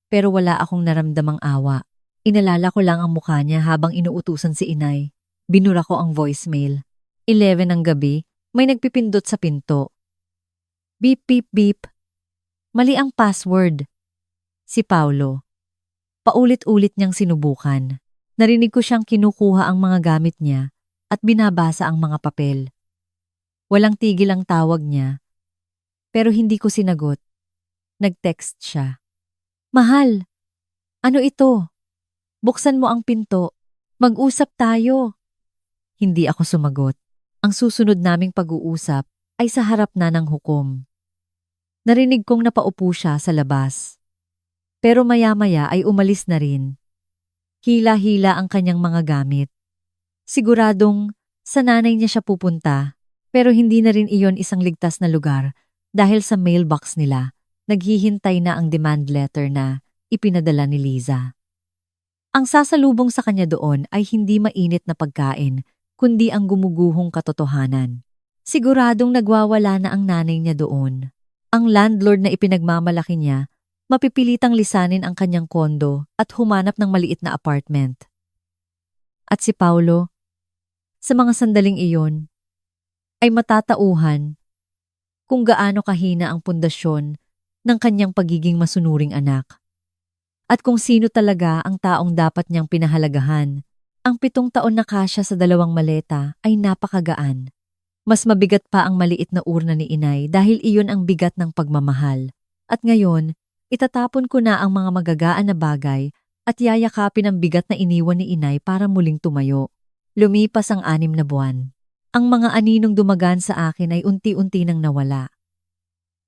pero wala akong naramdamang awa. Inalala ko lang ang mukha niya habang inuutusan si inay. Binura ko ang voicemail. 11 ng gabi, may nagpipindot sa pinto. Beep beep beep. Mali ang password. Si Paulo. Paulit-ulit niyang sinubukan. Narinig ko siyang kinukuha ang mga gamit niya at binabasa ang mga papel. Walang tigil ang tawag niya, pero hindi ko sinagot. Nag-text siya. Mahal, ano ito? Buksan mo ang pinto. Mag-usap tayo. Hindi ako sumagot. Ang susunod naming pag-uusap ay sa harap na ng hukom. Narinig kong napaupo siya sa labas. Pero maya-maya ay umalis na rin. Hila-hila ang kanyang mga gamit. Siguradong sa nanay niya siya pupunta, pero hindi na rin iyon isang ligtas na lugar dahil sa mailbox nila, naghihintay na ang demand letter na ipinadala ni Liza. Ang sasalubong sa kanya doon ay hindi mainit na pagkain, kundi ang gumuguhong katotohanan. Siguradong nagwawala na ang nanay niya doon. Ang landlord na ipinagmamalaki niya, mapipilitang lisanin ang kanyang kondo at humanap ng maliit na apartment. At si Paulo, sa mga sandaling iyon, ay matatauhan kung gaano kahina ang pundasyon ng kanyang pagiging masunuring anak. At kung sino talaga ang taong dapat niyang pinahalagahan. Ang 7 taon na kasya sa 2 maleta ay napakagaan. Mas mabigat pa ang maliit na urna ni inay dahil iyon ang bigat ng pagmamahal. At ngayon, itatapon ko na ang mga magagaan na bagay at yayakapin ang bigat na iniwan ni inay para muling tumayo. Lumipas ang 6 na buwan. Ang mga aninong dumagan sa akin ay unti-unti nang nawala.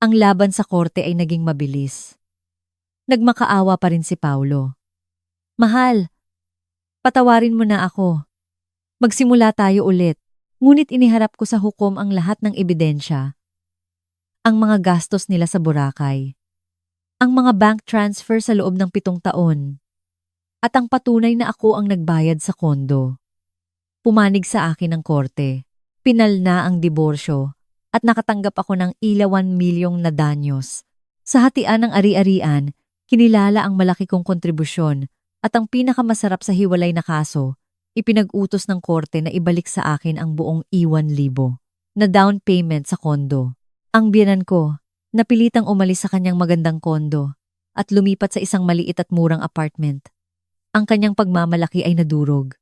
Ang laban sa korte ay naging mabilis. Nagmakaawa pa rin si Paulo. Mahal, patawarin mo na ako. Magsimula tayo ulit. Ngunit iniharap ko sa hukom ang lahat ng ebidensya. Ang mga gastos nila sa Boracay. Ang mga bank transfer sa loob ng 7 taon. At ang patunay na ako ang nagbayad sa kondo. Pumanig sa akin ang korte. Pinal na ang diborsyo at nakatanggap ako ng 1 milyong na danyos. Sa hatian ng ari-arian, kinilala ang malaki kong kontribusyon at ang pinakamasarap sa hiwalay na kaso, ipinag-utos ng korte na ibalik sa akin ang buong 1,000 na down payment sa kondo. Ang biyenan ko, napilitang umalis sa kanyang magandang kondo at lumipat sa isang maliit at murang apartment. Ang kanyang pagmamalaki ay nadurog.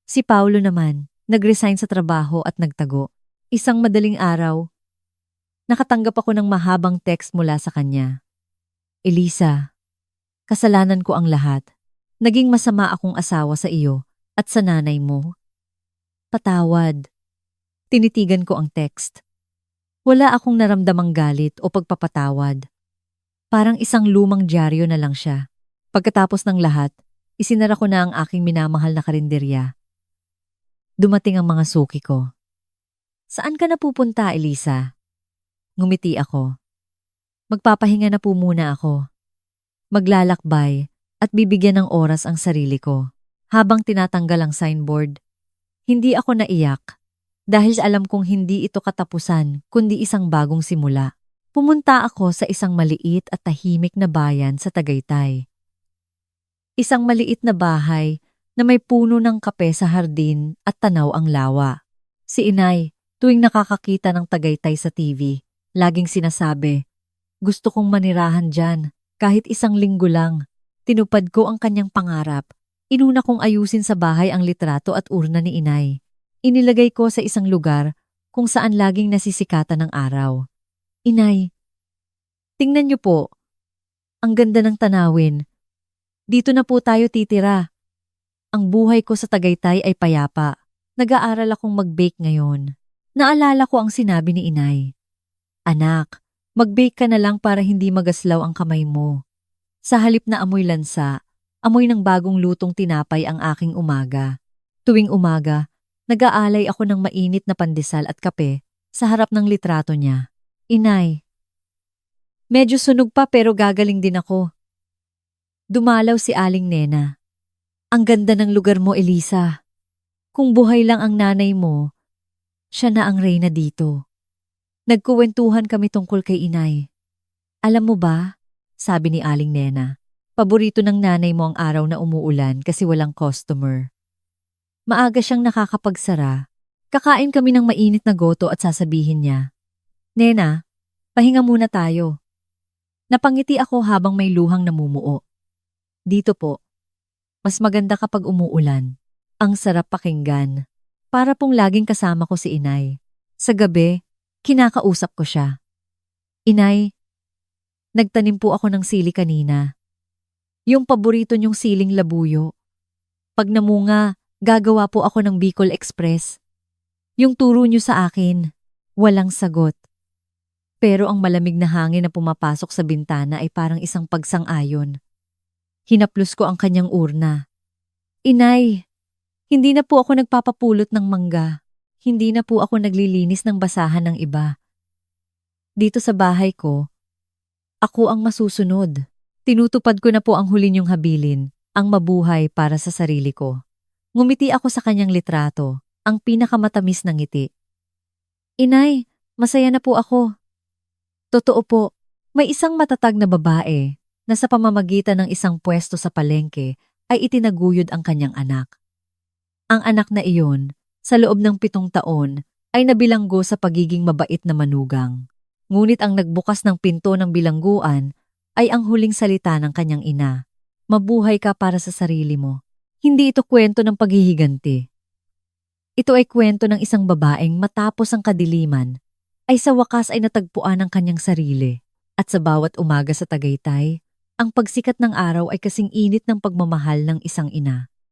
Si Paulo naman, nag-resign sa trabaho at nagtago. Isang madaling araw, nakatanggap ako ng mahabang text mula sa kanya. Elisa, kasalanan ko ang lahat. Naging masama akong asawa sa iyo at sa nanay mo. Patawad. Tinitigan ko ang text. Wala akong naramdamang galit o pagpapatawad. Parang isang lumang dyaryo na lang siya. Pagkatapos ng lahat, isinara ko na ang aking minamahal na karinderya. Dumating ang mga suki ko. Saan ka na pupunta, Elisa? Ngumiti ako. Magpapahinga na po muna ako. Maglalakbay at bibigyan ng oras ang sarili ko. Habang tinatanggal ang signboard, hindi ako naiyak dahil alam kong hindi ito katapusan kundi isang bagong simula. Pumunta ako sa isang maliit at tahimik na bayan sa Tagaytay. Isang maliit na bahay na may puno ng kape sa hardin at tanaw ang lawa. Si inay, tuwing nakakakita ng Tagaytay sa TV, laging sinasabi, gusto kong manirahan dyan, kahit isang linggo lang. Tinupad ko ang kanyang pangarap. Inuna kong ayusin sa bahay ang litrato at urna ni inay. Inilagay ko sa isang lugar kung saan laging nasisikatan ng araw. Inay, tingnan niyo po. Ang ganda ng tanawin. Dito na po tayo titira. Ang buhay ko sa Tagaytay ay payapa. Nag-aaral akong mag-bake ngayon. Naalala ko ang sinabi ni inay. Anak, mag-bake ka na lang para hindi magaslaw ang kamay mo. Sa halip na amoy lansa, amoy ng bagong lutong tinapay ang aking umaga. Tuwing umaga, nag-aalay ako ng mainit na pandesal at kape sa harap ng litrato niya. Inay, medyo sunog pa pero gagaling din ako. Dumalaw si Aling Nena. Ang ganda ng lugar mo, Elisa. Kung buhay lang ang nanay mo, siya na ang reyna dito. Nagkuwentuhan kami tungkol kay inay. Alam mo ba, sabi ni Aling Nena, paborito ng nanay mo ang araw na umuulan kasi walang customer. Maaga siyang nakakapagsara. Kakain kami ng mainit na goto at sasabihin niya, Nena, pahinga muna tayo. Napangiti ako habang may luhang namumuo. Dito po, mas maganda kapag umuulan. Ang sarap pakinggan. Para pong laging kasama ko si Inay. Sa gabi, kinakausap ko siya. Inay, nagtanim po ako ng sili kanina. Yung paborito niyong siling labuyo. Pag namunga, gagawa po ako ng Bicol Express. Yung turo niyo sa akin, walang sagot. Pero ang malamig na hangin na pumapasok sa bintana ay parang isang pagsang-ayon. Hinaplos ko ang kanyang urna. Inay, hindi na po ako nagpapapulot ng mangga. Hindi na po ako naglilinis ng basahan ng iba. Dito sa bahay ko, ako ang masusunod. Tinutupad ko na po ang huli niyong habilin, ang mabuhay para sa sarili ko. Ngumiti ako sa kanyang litrato, ang pinakamatamis ng ngiti. Inay, masaya na po ako. Totoo po, may isang matatag na babae na sa pamamagitan ng isang pwesto sa palengke ay itinaguyod ang kanyang anak. Ang anak na iyon, sa loob ng 7 taon, ay nabilanggo sa pagiging mabait na manugang. Ngunit ang nagbukas ng pinto ng bilangguan ay ang huling salita ng kanyang ina. Mabuhay ka para sa sarili mo. Hindi ito kwento ng paghihiganti. Ito ay kwento ng isang babaeng matapos ang kadiliman, ay sa wakas ay natagpuan ang kanyang sarili. At sa bawat umaga sa Tagaytay, ang pagsikat ng araw ay kasing init ng pagmamahal ng isang ina.